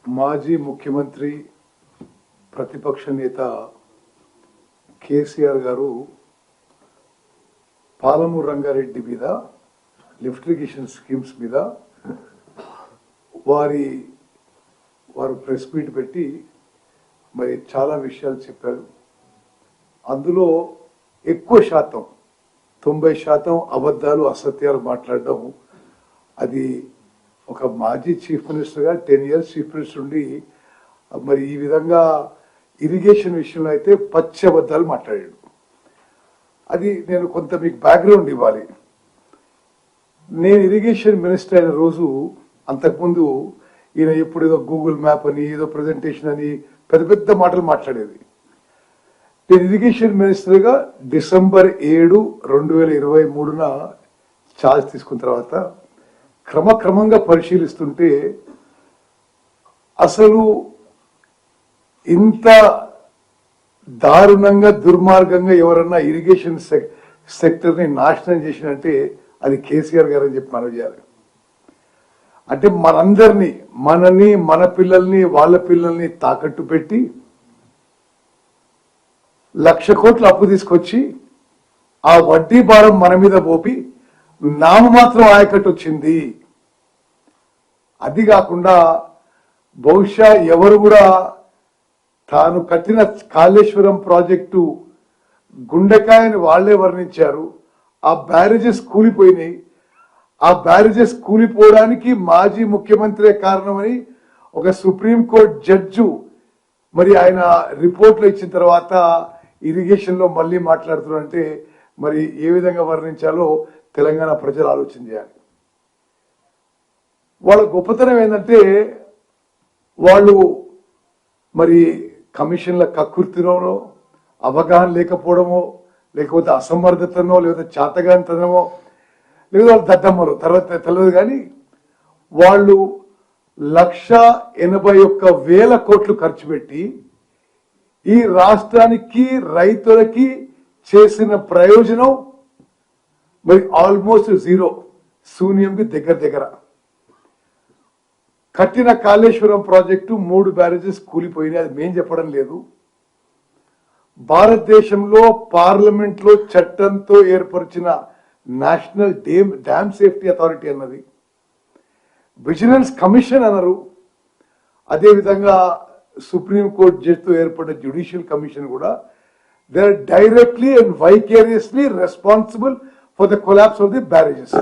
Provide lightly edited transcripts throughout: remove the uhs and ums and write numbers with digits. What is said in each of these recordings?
మాజీ ముఖ్యమంత్రి ప్రతిపక్ష నేత కేసీఆర్ గారు పాలమూరు రంగారెడ్డి మీద లిఫ్ట్ ఇరిగేషన్ స్కీమ్స్ మీద వారు ప్రెస్ మీట్ పెట్టి మరి చాలా విషయాలు చెప్పారు. అందులో ఎక్కువ శాతం 90% అబద్ధాలు అసత్యాలు మాట్లాడడం. అది ఒక మాజీ చీఫ్ మినిస్టర్గా 10 years చీఫ్ మినిస్టర్ ఉండి మరి ఈ విధంగా ఇరిగేషన్ విషయంలో అయితే పచ్చి అబద్ధాలు మాట్లాడాడు. అది నేను కొంత మీకు బ్యాక్గ్రౌండ్ ఇవ్వాలి. నేను ఇరిగేషన్ మినిస్టర్ అయిన రోజు అంతకుముందు ఈయన ఎప్పుడు ఏదో గూగుల్ మ్యాప్ అని ఏదో ప్రజెంటేషన్ అని పెద్ద పెద్ద మాటలు మాట్లాడేది. నేను ఇరిగేషన్ మినిస్టర్గా December 7, 2023 ఛార్జ్ తీసుకున్న తర్వాత క్రమక్రమంగా పరిశీలిస్తుంటే అసలు ఇంత దారుణంగా దుర్మార్గంగా ఎవరన్నా ఇరిగేషన్ సెక్టర్ని నాశనం చేసినంటే అది కేసీఆర్ గారు అని చెప్పి మనం చేయాలి. అంటే మనందరినీ, మనని, మన పిల్లల్ని, వాళ్ళ పిల్లల్ని తాకట్టు పెట్టి 1,00,000 కోట్లు అప్పు తీసుకొచ్చి ఆ వడ్డీ భారం మన మీద పోపి నామమాత్రం ఆయకట్టు వచ్చింది. అది కాకుండా బహుశా ఎవరు కూడా తాను కట్టిన కాళేశ్వరం ప్రాజెక్టు గుండెకాయని వాళ్లే వర్ణించారు. ఆ బ్యారేజెస్ కూలిపోయినాయి. ఆ బ్యారేజెస్ కూలిపోవడానికి మాజీ ముఖ్యమంత్రి కారణమని ఒక సుప్రీంకోర్టు జడ్జు మరి ఆయన రిపోర్ట్లు ఇచ్చిన తర్వాత ఇరిగేషన్ లో మళ్ళీ మాట్లాడుతున్నారంటే మరి ఏ విధంగా వర్ణించాలో తెలంగాణ ప్రజలు ఆలోచన చేయాలి. వాళ్ళ గొప్పతనం ఏంటంటే వాళ్ళు మరి కమిషన్ల కక్కుర్తిలోనో, అవగాహన లేకపోవడమో, లేకపోతే అసమర్థతనో, లేకపోతే చాతగానితనమో, లేదా వాళ్ళు దద్దమ్మలు తర్వాత తెలియదు. కానీ వాళ్ళు 1,81,000 కోట్లు ఖర్చు పెట్టి ఈ రాష్ట్రానికి, రైతులకి చేసిన ప్రయోజనం మరి ఆల్మోస్ట్ జీరో, శూన్యంకి దగ్గర. కట్టిన కాళేశ్వరం ప్రాజెక్టు 3 బ్యారేజెస్ కూలిపోయినాయి. అది మేం చెప్పడం లేదు. భారతదేశంలో పార్లమెంట్ లో చట్టంతో ఏర్పరిచిన నేషనల్ డ్యామ్ సేఫ్టీ అథారిటీ అన్నది, విజిలెన్స్ కమిషన్ అన్నారు. అదేవిధంగా సుప్రీంకోర్టు జడ్జితో ఏర్పడిన జ్యుడిషియల్ కమిషన్ కూడా they are directly and vicariously responsible for the collapse of the barrages.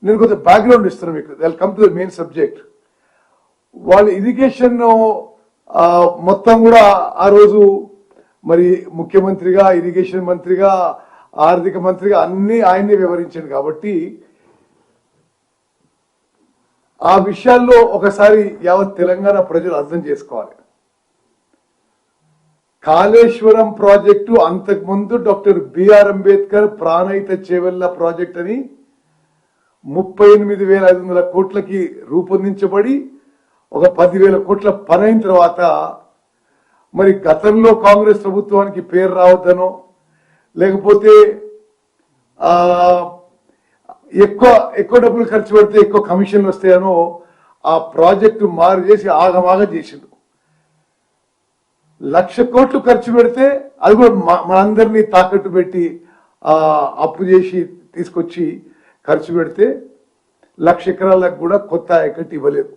నేను కొంత బ్యాక్గ్రౌండ్ ఇస్తున్నాను మీకు. They will come to the main subject. వాళ్ళ ఇరిగేషన్ మొత్తం కూడా ఆ రోజు మరి ముఖ్యమంత్రిగా, ఇరిగేషన్ మంత్రిగా, ఆర్థిక మంత్రిగా అన్ని ఆయన్ని వివరించాడు. కాబట్టి ఆ విషయాల్లో ఒకసారి యావత్ తెలంగాణ ప్రజలు అర్థం చేసుకోవాలి. కాళేశ్వరం ప్రాజెక్టు అంతకుముందు doctor B R Ambedkar Pranahita Chevella project అని 38,500 కోట్లకి రూపొందించబడి ఒక 10,000 కోట్ల పని అయిన తర్వాత మరి గతంలో కాంగ్రెస్ ప్రభుత్వానికి పేరు రావద్దనో, లేకపోతే ఎక్కువ డబ్బులు ఖర్చు పెడితే ఎక్కువ కమిషన్లు వస్తాయనో ఆ ప్రాజెక్టు మారు చేసి ఆగమాగా చేసిండు. 1,00,000 కోట్లు ఖర్చు పెడితే అది కూడా మనందరినీ తాకట్టు పెట్టి అప్పు చేసి తీసుకొచ్చి ఖర్చు పెడితే 1,00,000 ఎకరాలకు కూడా కొత్త ఆయకట్టు ఇవ్వలేదు.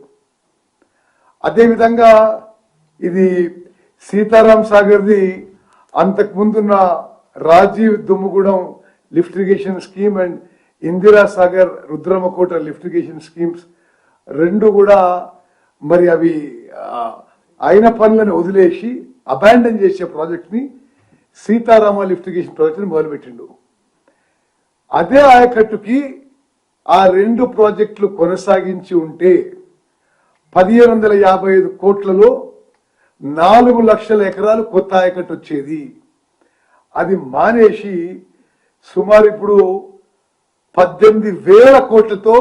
అదేవిధంగా ఇది సీతారాం సాగర్ది అంతకుముందున్న Rajiv Dummugudem lift irrigation scheme and Indira Sagar Rudramakota lift irrigation schemes రెండు కూడా మరి అవి అయిన పనులను వదిలేసి అబాండన్ చేసే ప్రాజెక్ట్ ని సీతారామ లిఫ్ట్ ఇరిగేషన్ ప్రాజెక్ట్ ని మొదలుపెట్టిండు. అదే ఆయకట్టుకి ఆ 2 ప్రాజెక్టులు కొనసాగించి ఉంటే 1,755 కోట్లలో 4 లక్షల ఎకరాలు కొత్త ఆయకట్టు వచ్చేది. అది మానేసి సుమారు ఇప్పుడు 18,000 కోట్లతో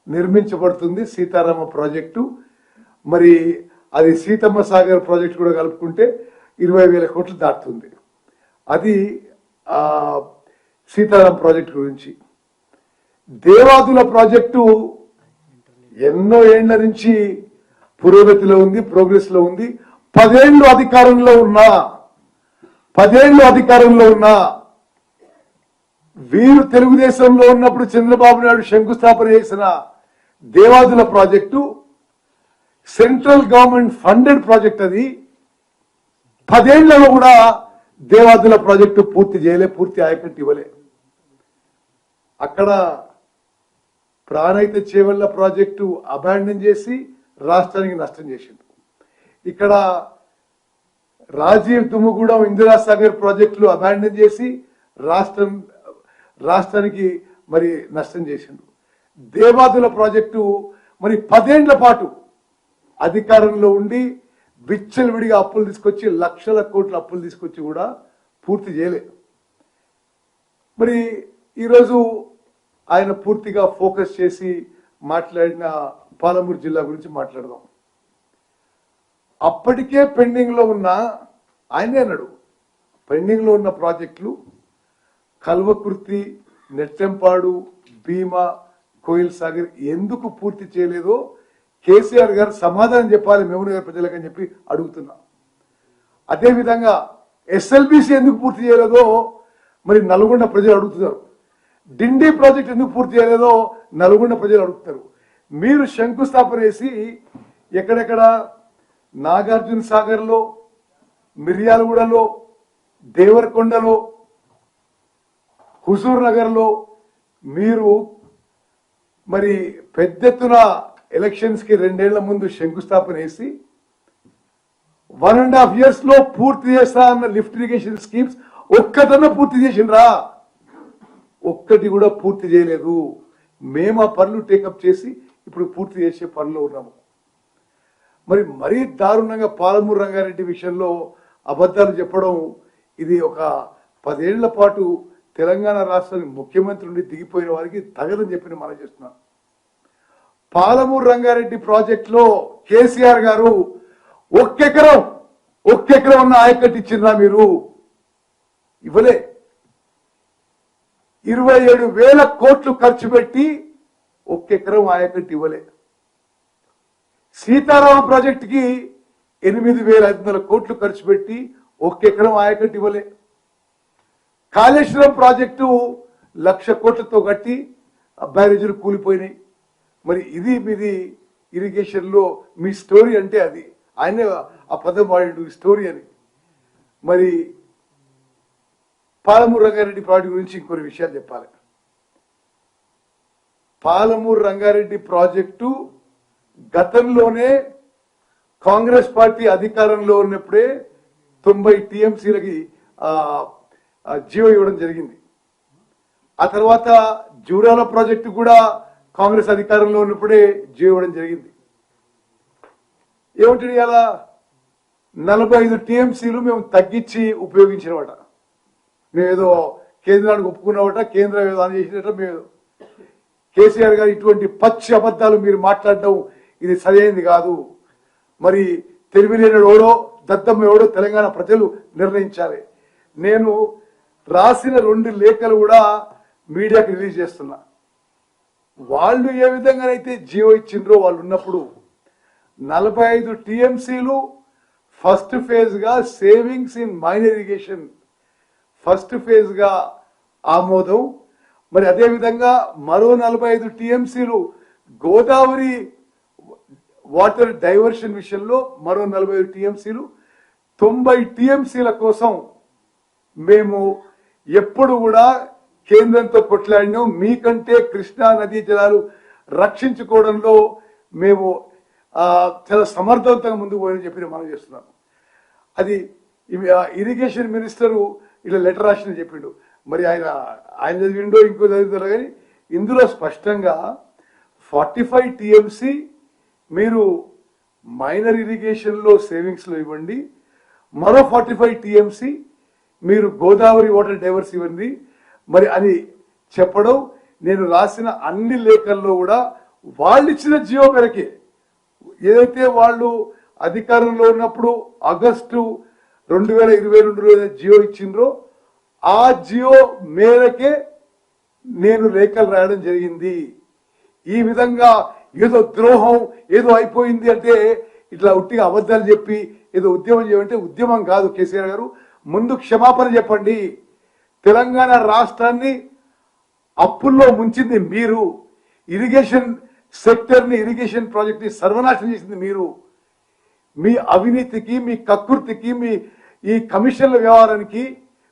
నిర్మించబడుతుంది సీతారామ ప్రాజెక్టు. మరి అది సీతమ్మ సాగర్ ప్రాజెక్టు కూడా కలుపుకుంటే 20,000 కోట్లు దాటుతుంది. అది సీతారాం ప్రాజెక్టు గురించి. దేవాదుల ప్రాజెక్టు ఎన్నో ఏళ్ల నుంచి పురోగతిలో ఉంది, ప్రోగ్రెస్ లో ఉంది. 10 ఏళ్ళు అధికారంలో ఉన్నా వీరు తెలుగుదేశంలో ఉన్నప్పుడు చంద్రబాబు నాయుడు శంకుస్థాపన చేసిన Devadula project central government funded project. అది 10 ఏళ్లలో కూడా దేవాదుల ప్రాజెక్టు పూర్తి చేయలే, పూర్తి ఆయకట్టు ఇవ్వలే. అక్కడ ప్రాణహిత చేవెళ్ల ప్రాజెక్టు అబాండన్ చేసి రాష్ట్రానికి నష్టం చేసిండు. ఇక్కడ రాజీవ్ దుమ్ముగూడెం ఇందిరాసాగర్ ప్రాజెక్టులు అబాండన్ చేసి రాష్ట్రానికి మరి నష్టం చేసిండు. దేవాదుల ప్రాజెక్టు మరి 10 ఏళ్ల పాటు అధికారంలో ఉండి విచ్చలవిడిగా అప్పులు తీసుకొచ్చి లక్షల కోట్ల అప్పులు తీసుకొచ్చి కూడా పూర్తి చేయలేదు. మరి ఈరోజు ఆయన పూర్తిగా ఫోకస్ చేసి మాట్లాడిన పాలమూరు జిల్లా గురించి మాట్లాడదాం. అప్పటికే పెండింగ్ లో ఉన్న, ఆయనే అన్నాడు, పెండింగ్ లో ఉన్న ప్రాజెక్టులు కల్వకుర్తి, నెట్టెంపాడు, భీమా, కోయిల్ సాగర్ ఎందుకు పూర్తి చేయలేదో కేసీఆర్ గారు సమాధానం చెప్పాలి మెమరీ ప్రజలకు అని చెప్పి అడుగుతున్నా. అదేవిధంగా ఎస్ఎల్బిసి ఎందుకు పూర్తి చేయలేదో మరి నల్గొండ ప్రజలు అడుగుతున్నారు. డిండి ప్రాజెక్ట్ ఎందుకు పూర్తి చేయలేదో నల్గొండ ప్రజలు అడుగుతారు. మీరు శంకుస్థాపన చేసి ఎక్కడెక్కడ నాగార్జున సాగర్లో, మిర్యాలగూడలో, దేవరకొండలో, హుజూర్ నగర్లో మీరు మరి పెద్ద ఎత్తున ఎలక్షన్స్ కి 2 ఏళ్ల ముందు శంకుస్థాపన చేసి 1.5 years లో పూర్తి చేస్తా అన్న లిఫ్ట్ ఇరిగేషన్ స్కీమ్స్ ఒక్కటన్నా పూర్తి చేసిండ్రా? ఒక్కటి కూడా పూర్తి చేయలేదు. మేము ఆ పనులు టేకప్ చేసి ఇప్పుడు పూర్తి చేసే పనిలో ఉన్నాము. మరి మరీ దారుణంగా పాలమూరు రంగారెడ్డి విషయంలో అబద్ధాలు చెప్పడం, ఇది ఒక 10 ఏళ్ల పాటు తెలంగాణ రాష్ట్రానికి ముఖ్యమంత్రి నుండి దిగిపోయిన వారికి తగదని చెప్పి మనం చేస్తున్నాం. పాలమూరు రంగారెడ్డి ప్రాజెక్టులో కేసీఆర్ గారు ఒక్కెకరం ఉన్న ఆయకట్టు ఇచ్చిందా? మీరు ఇవ్వలే. 27,000 కోట్లు ఖర్చు పెట్టి ఒక్కెకరం ఆయకట్టు ఇవ్వలే. సీతారామ ప్రాజెక్టుకి 8,500 కోట్లు ఖర్చు పెట్టి ఒక్కెకరం ఆయకట్టు ఇవ్వలే. కాళేశ్వరం ప్రాజెక్టు 1,00,000 కోట్లతో కట్టి బ్యారేజీలు కూలిపోయినాయి. మరి ఇది మీది ఇరిగేషన్ లో మీ స్టోరీ అంటే అది. ఆయనే ఆ పదం వాడు స్టోరీ అని. మరి పాలమూరు రంగారెడ్డి ప్రాజెక్టు గురించి ఇంకొన్ని విషయాలు చెప్పాలి. పాలమూరు రంగారెడ్డి ప్రాజెక్టు గతంలోనే కాంగ్రెస్ పార్టీ అధికారంలో ఉన్నప్పుడే 90 టీఎంసీలకి జీవో ఇవ్వడం జరిగింది. ఆ తర్వాత జూరాల ప్రాజెక్టు కూడా కాంగ్రెస్ అధికారంలో ఉన్నప్పుడే జీవో ఇవ్వడం జరిగింది. ఏమిటి అలా 45 టీఎంసీలు మేము తగ్గించి ఉపయోగించినవాట. మేమేదో కేంద్రానికి ఒప్పుకున్నవాట, కేంద్రం ఏదో అని చేసినట్ట. మేము కేసీఆర్ గారు ఇటువంటి పచ్చి అబద్ధాలు మీరు మాట్లాడడం ఇది సరైనది కాదు. మరి తెలివిలేని ఎవడో దద్దమ్మ ఎవడో తెలంగాణ ప్రజలు నిర్ణయించాలి. నేను రాసిన 2 లేఖలు కూడా మీడియాకి రిలీజ్ చేస్తున్నా. వాళ్ళు ఏ విధంగానైతే జీవో ఇచ్చిండ్రో వాళ్ళు ఉన్నప్పుడు 45 టీఎంసీలు ఫస్ట్ ఫేజ్ గా savings in minor irrigation first phase గా ఆమోదం. మరి అదేవిధంగా మరో 45 టీఎంసీలు గోదావరి వాటర్ డైవర్షన్ విషయంలో మరో 45 టీఎంసీలు 90 టీఎంసీల కోసం మేము ఎప్పుడు కూడా కేంద్రంతో కొట్లాడినాం. మీకంటే కృష్ణా నదీ జలాలు రక్షించుకోవడంలో మేము చాలా సమర్థవంతంగా ముందుకు పోయని చెప్పి మనం చేస్తున్నాం. అది ఇరిగేషన్ మినిస్టరు ఇలా లెటర్ రాసిన చెప్పిండు. మరి ఆయన చదివిండో ఇంకో చదువుతారో కానీ ఇందులో స్పష్టంగా 45 టీఎంసీ మీరు మైనర్ ఇరిగేషన్ లో సేవింగ్స్ లో ఇవ్వండి, మరో 45 టీఎంసీ మీరు గోదావరి వాటర్ డైవర్స్ ఇవ్వండి మరి అని చెప్పడం. నేను రాసిన అన్ని లేఖల్లో కూడా వాళ్ళు ఇచ్చిన జియో మేరకే, ఏదైతే వాళ్ళు అధికారంలో ఉన్నప్పుడు ఆగస్టు 2022లో జియో ఇచ్చిండ్రో ఆ జియో మేరకే నేను లేఖలు రాయడం జరిగింది. ఈ విధంగా ఏదో ద్రోహం ఏదో అయిపోయింది అంటే ఇట్లా ఉట్టిగా అబద్ధాలు చెప్పి ఏదో ఉద్యమం చేయమంటే ఉద్యమం కాదు. కేసీఆర్ గారు ముందు క్షమాపణ చెప్పండి. తెలంగాణ రాష్ట్రాన్ని అప్పుల్లో ముంచింది మీరు, ఇరిగేషన్ సెక్టర్ని, ఇరిగేషన్ ప్రాజెక్ట్ని సర్వనాశనం చేసింది మీరు. మీ అవినీతికి, మీ కక్కుర్తికి, మీ ఈ కమిషన్ల వ్యవహారానికి,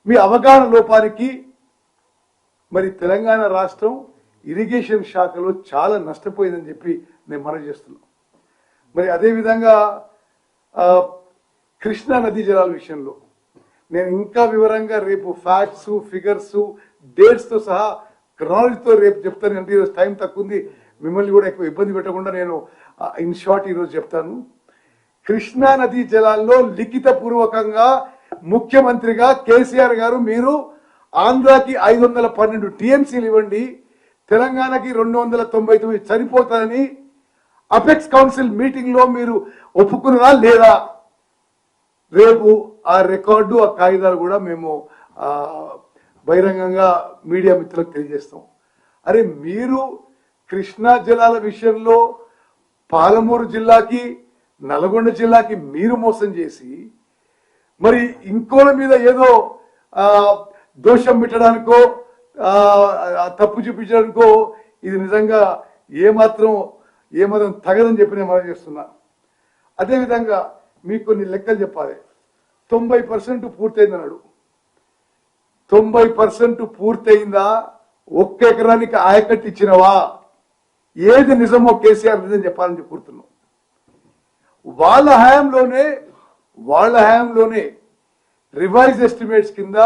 మీ అవగాహన లోపానికి మరి తెలంగాణ రాష్ట్రం ఇరిగేషన్ శాఖలో చాలా నష్టపోయిందని చెప్పి నేను మనవి చేస్తున్నాను. మరి అదేవిధంగా కృష్ణా నదీ జలాల విషయంలో నేను ఇంకా వివరంగా రేపు ఫ్యాక్ట్స్, ఫిగర్స్, డేట్స్తో సహా క్రాలజీతో రేపు చెప్తాను. అంటే ఈరోజు టైం తక్కువ ఉంది, మిమ్మల్ని కూడా ఎక్కువ ఇబ్బంది పెట్టకుండా నేను ఇన్ షార్ట్ ఈరోజు చెప్తాను. కృష్ణా నదీ జలాల్లో లిఖిత పూర్వకంగా ముఖ్యమంత్రిగా కేసీఆర్ గారు మీరు ఆంధ్రాకి 512 టీఎంసీలు ఇవ్వండి, తెలంగాణకి 299 సరిపోతాయని అపెక్స్ కౌన్సిల్ మీటింగ్ లో మీరు ఒప్పుకున్నారా లేదా? రేపు ఆ రికార్డు, ఆ కాగితాలు కూడా మేము బహిరంగంగా మీడియా మిత్రులకు తెలియజేస్తాం. అరే మీరు కృష్ణా జలాల విషయంలో పాలమూరు జిల్లాకి, నల్గొండ జిల్లాకి మీరు మోసం చేసి మరి ఇంకోల మీద ఏదో దోషం పెట్టడానికో తప్పు చూపించడానికో ఇది నిజంగా ఏమాత్రం తగదని చెప్పి నేను మనం చేస్తున్నా. అదేవిధంగా మీకు కొన్ని లెక్కలు చెప్పాలి. 90% పూర్తయిందన్నాడు. 90% పూర్తయిందా? 1 ఎకరానికి ఆయకట్టు ఇచ్చినవా? ఏది నిజమో కేసీఆర్ నిజం చెప్పాలని కోరుతున్నాం. వాళ్ళ హయాంలోనే రివైజ్ ఎస్టిమేట్స్ కింద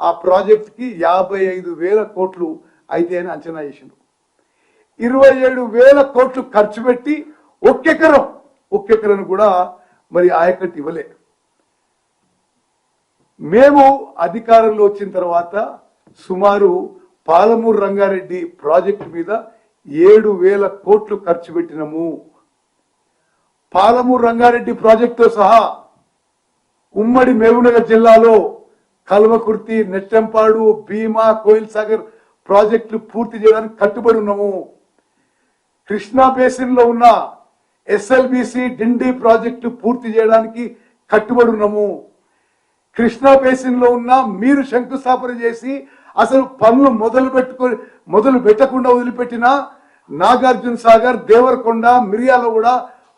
ఆ ప్రాజెక్ట్ కి 55,000 కోట్లు అయితే అని అంచనా చేసిండు. 27,000 కోట్లు ఖర్చు పెట్టి 1 ఎకరం కూడా మరి ఆయకట్టు ఇవ్వలే. మేము అధికారంలో వచ్చిన తర్వాత సుమారు పాలమూరు రంగారెడ్డి ప్రాజెక్టు మీద 7,000 కోట్లు ఖర్చు పెట్టినము. పాలమూరు రంగారెడ్డి ప్రాజెక్టుతో సహా ఉమ్మడి మహబూబ్నగర్ జిల్లాలో కల్వకుర్తి, నెట్టెంపాడు, భీమా, కోయిల్ సాగర్ ప్రాజెక్టులు పూర్తి చేయడానికి కట్టుబడి ఉన్నాము. కృష్ణా బేసిన్ లో ఉన్న ఎస్ఎల్బిసి డిండి ప్రాజెక్టు పూర్తి చేయడానికి కట్టుబడి ఉన్నాము. కృష్ణా బేసిన్ లో ఉన్న మీరు శంకుస్థాపన చేసి అసలు పనులు మొదలు పెట్టకుండా వదిలిపెట్టిన నాగార్జున సాగర్, దేవరకొండ, మిర్యాలగూడ,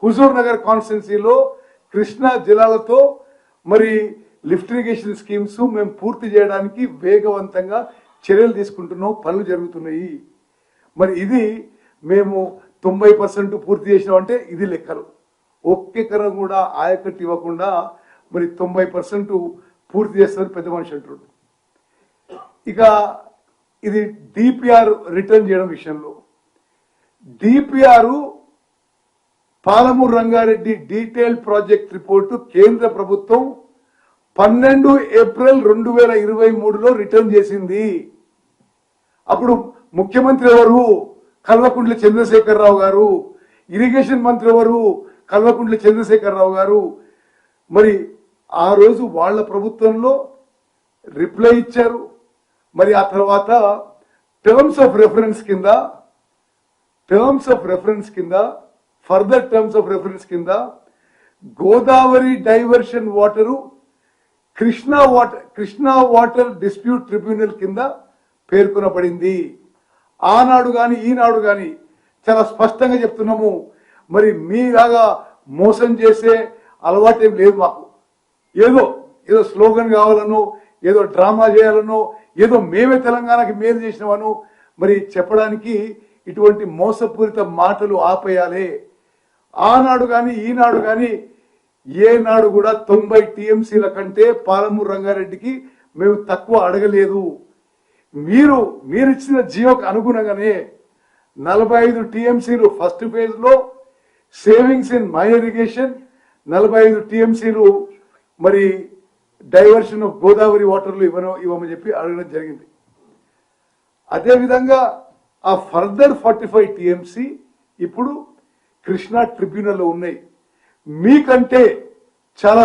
హుజూర్ నగర్ కాన్స్టిట్యున్సీలో కృష్ణా జిల్లాలతో మరి లిఫ్ట్ ఇరిగేషన్ స్కీమ్స్ మేము పూర్తి చేయడానికి వేగవంతంగా చర్యలు తీసుకుంటున్నాం, పనులు జరుగుతున్నాయి. మరి ఇది మేము 90% పూర్తి చేసినామంటే ఇది లెక్కలు. 1 ఎకరం కూడా ఆయకట్టు ఇవ్వకుండా మరి 90% పూర్తి చేస్తారని పెద్ద మనిషి అంటున్నాడు. ఇక ఇది డిపిఆర్ రిటర్న్ చేయడం విషయంలో, DPR Palamuru Rangareddy detail project report కేంద్ర ప్రభుత్వం 12 ఏప్రిల్ 2023లో రిటర్న్ చేసింది. అప్పుడు ముఖ్యమంత్రి ఎవరు? కల్వకుంట్ల చంద్రశేఖరరావు గారు. ఇరిగేషన్ మంత్రి ఎవరు? కల్వకుంట్ల చంద్రశేఖరరావు గారు. మరి ఆ రోజు వాళ్ళ ప్రభుత్వంలో రిప్లై ఇచ్చారు. మరి ఆ తర్వాత టర్మ్స్ ఆఫ్ రెఫరెన్స్ కింద ఫర్దర్ టర్మ్స్ ఆఫ్ రెఫరెన్స్ కింద Godavari diversion water Krishna water dispute tribunal కింద పేర్కొనబడింది. ఆనాడు కానీ ఈనాడు కానీ చాలా స్పష్టంగా చెప్తున్నాము. మరి మీలాగా మోసం చేసే అలవాటు ఏం లేదు మాకు. ఏదో స్లోగన్ కావాలనో, ఏదో డ్రామా చేయాలనో, ఏదో మేమే తెలంగాణకి మేలు చేసినామను మరి చెప్పడానికి ఇటువంటి మోసపూరిత మాటలు ఆపేయాలి. ఆనాడు కానీ ఈనాడు కానీ ఏనాడు కూడా 90 టీఎంసీల కంటే పాలమూరు రంగారెడ్డికి మేము తక్కువ అడగలేదు. మీరు ఇచ్చిన జీవోకు అనుగుణంగానే 45 టీఎంసీలు ఫస్ట్ ఫేజ్ లో సేవింగ్స్ ఇన్ మైనర్ ఇరిగేషన్, 45 టీఎంసీలు మరి డైవర్షన్ ఆఫ్ గోదావరి వాటర్లు ఇవ్వమని చెప్పి అడగడం జరిగింది. అదేవిధంగా ఆ ఫర్దర్ 45 టీఎంసీ ఇప్పుడు కృష్ణా ట్రిబ్యునల్లో ఉన్నాయి. మీకంటే చాలా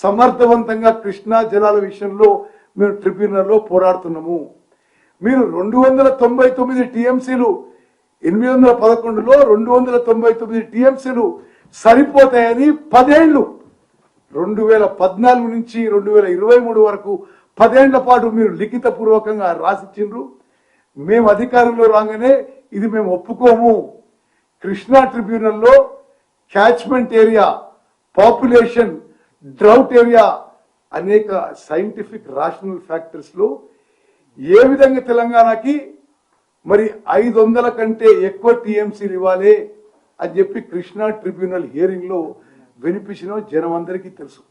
సమర్థవంతంగా కృష్ణా జలాల విషయంలో మేము ట్రిబ్యునల్లో పోరాడుతున్నాము. మీరు 299 టీఎంసీలు 811లో 299 టీఎంసీలు సరిపోతాయని 10 ఏళ్లు 2014 నుంచి 2023 వరకు 10 ఏళ్ల పాటు మీరు లిఖిత పూర్వకంగా రాసిచ్చిండ్రు. మేము అధికారంలో రాగానే ఇది మేము ఒప్పుకోము. కృష్ణా ట్రిబ్యునల్లో catchment area, population, drought area అనేక సైంటిఫిక్ రాషనల్ ఫ్యాక్టర్స్ లో ఏ విధంగా తెలంగాణకి మరి 500 కంటే ఎక్కువ టీఎంసీలు ఇవ్వాలి అని చెప్పి కృష్ణా ట్రిబ్యునల్ హియరింగ్ లో వినిపించిన జనం అందరికీ తెలుసు.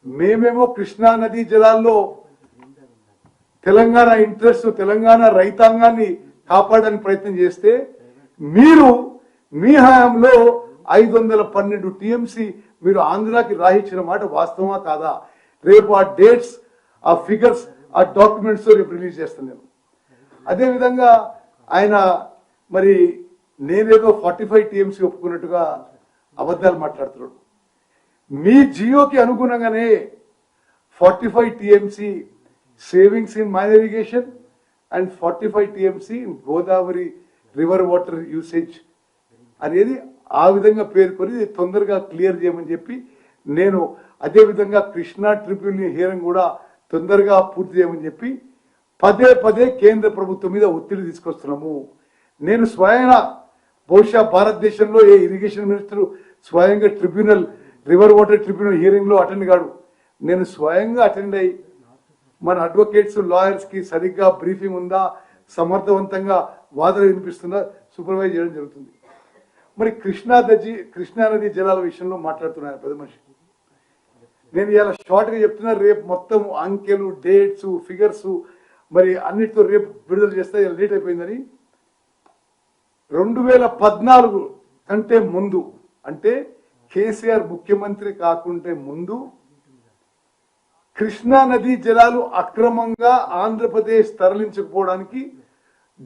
మేమేమో కృష్ణా నదీ జలాల్లో తెలంగాణ ఇంట్రెస్ట్, తెలంగాణ రైతాంగాన్ని కాపాడడానికి ప్రయత్నం చేస్తే మీరు మీ హయాంలో 512 టీఎంసీ మీరు ఆంధ్రాకి రాయించిన మాట వాస్తవమా కాదా? రేపు ఆ డేట్స్, ఆ ఫిగర్స్, ఆ డాక్యుమెంట్స్ రేపు రిలీజ్ చేస్తాను నేను. అదేవిధంగా ఆయన మరి నేనేదో 45 టీఎంసీ ఒప్పుకున్నట్టుగా అబద్ధాలు మాట్లాడుతున్నాడు. మీ జియోకి అనుగుణంగానే 45 TMC savings in main irrigation and 45 TMC in Godavari river water usage అనేది ఆ విధంగా పేర్కొని తొందరగా క్లియర్ చేయమని చెప్పి నేను అదేవిధంగా కృష్ణా ట్రిబ్యునల్ హియరింగ్ కూడా తొందరగా పూర్తి చేయమని చెప్పి పదే కేంద్ర ప్రభుత్వం మీద ఒత్తిడి తీసుకొస్తున్నాము. నేను స్వయంగా బహుశా భారతదేశంలో ఏ ఇరిగేషన్ మినిస్టర్ స్వయంగా tribunal, river water tribunal hearing లో అటెండ్ కాడు. నేను స్వయంగా అటెండ్ అయ్యి మన అడ్వకేట్స్, లాయర్స్ కి సరిగ్గా బ్రీఫింగ్ ఉందా, సమర్థవంతంగా వాదన వినిపిస్తుందా సూపర్వైజ్ చేయడం జరుగుతుంది. మరి కృష్ణా నది జలాల విషయంలో మాట్లాడుతున్నాను పెద్ద మనిషి. నేను ఇలా షార్ట్ గా చెప్తున్నా, రేపు మొత్తం అంకెలు, డేట్స్, ఫిగర్స్ మరి అన్నిటితో రేపు విడుదల చేస్తే లేట్ అయిపోయిందని. 2014 కంటే ముందు, అంటే కేసీఆర్ ముఖ్యమంత్రి కాకుంటే ముందు కృష్ణా నదీ జలాలు అక్రమంగా ఆంధ్రప్రదేశ్ తరలించకపోవడానికి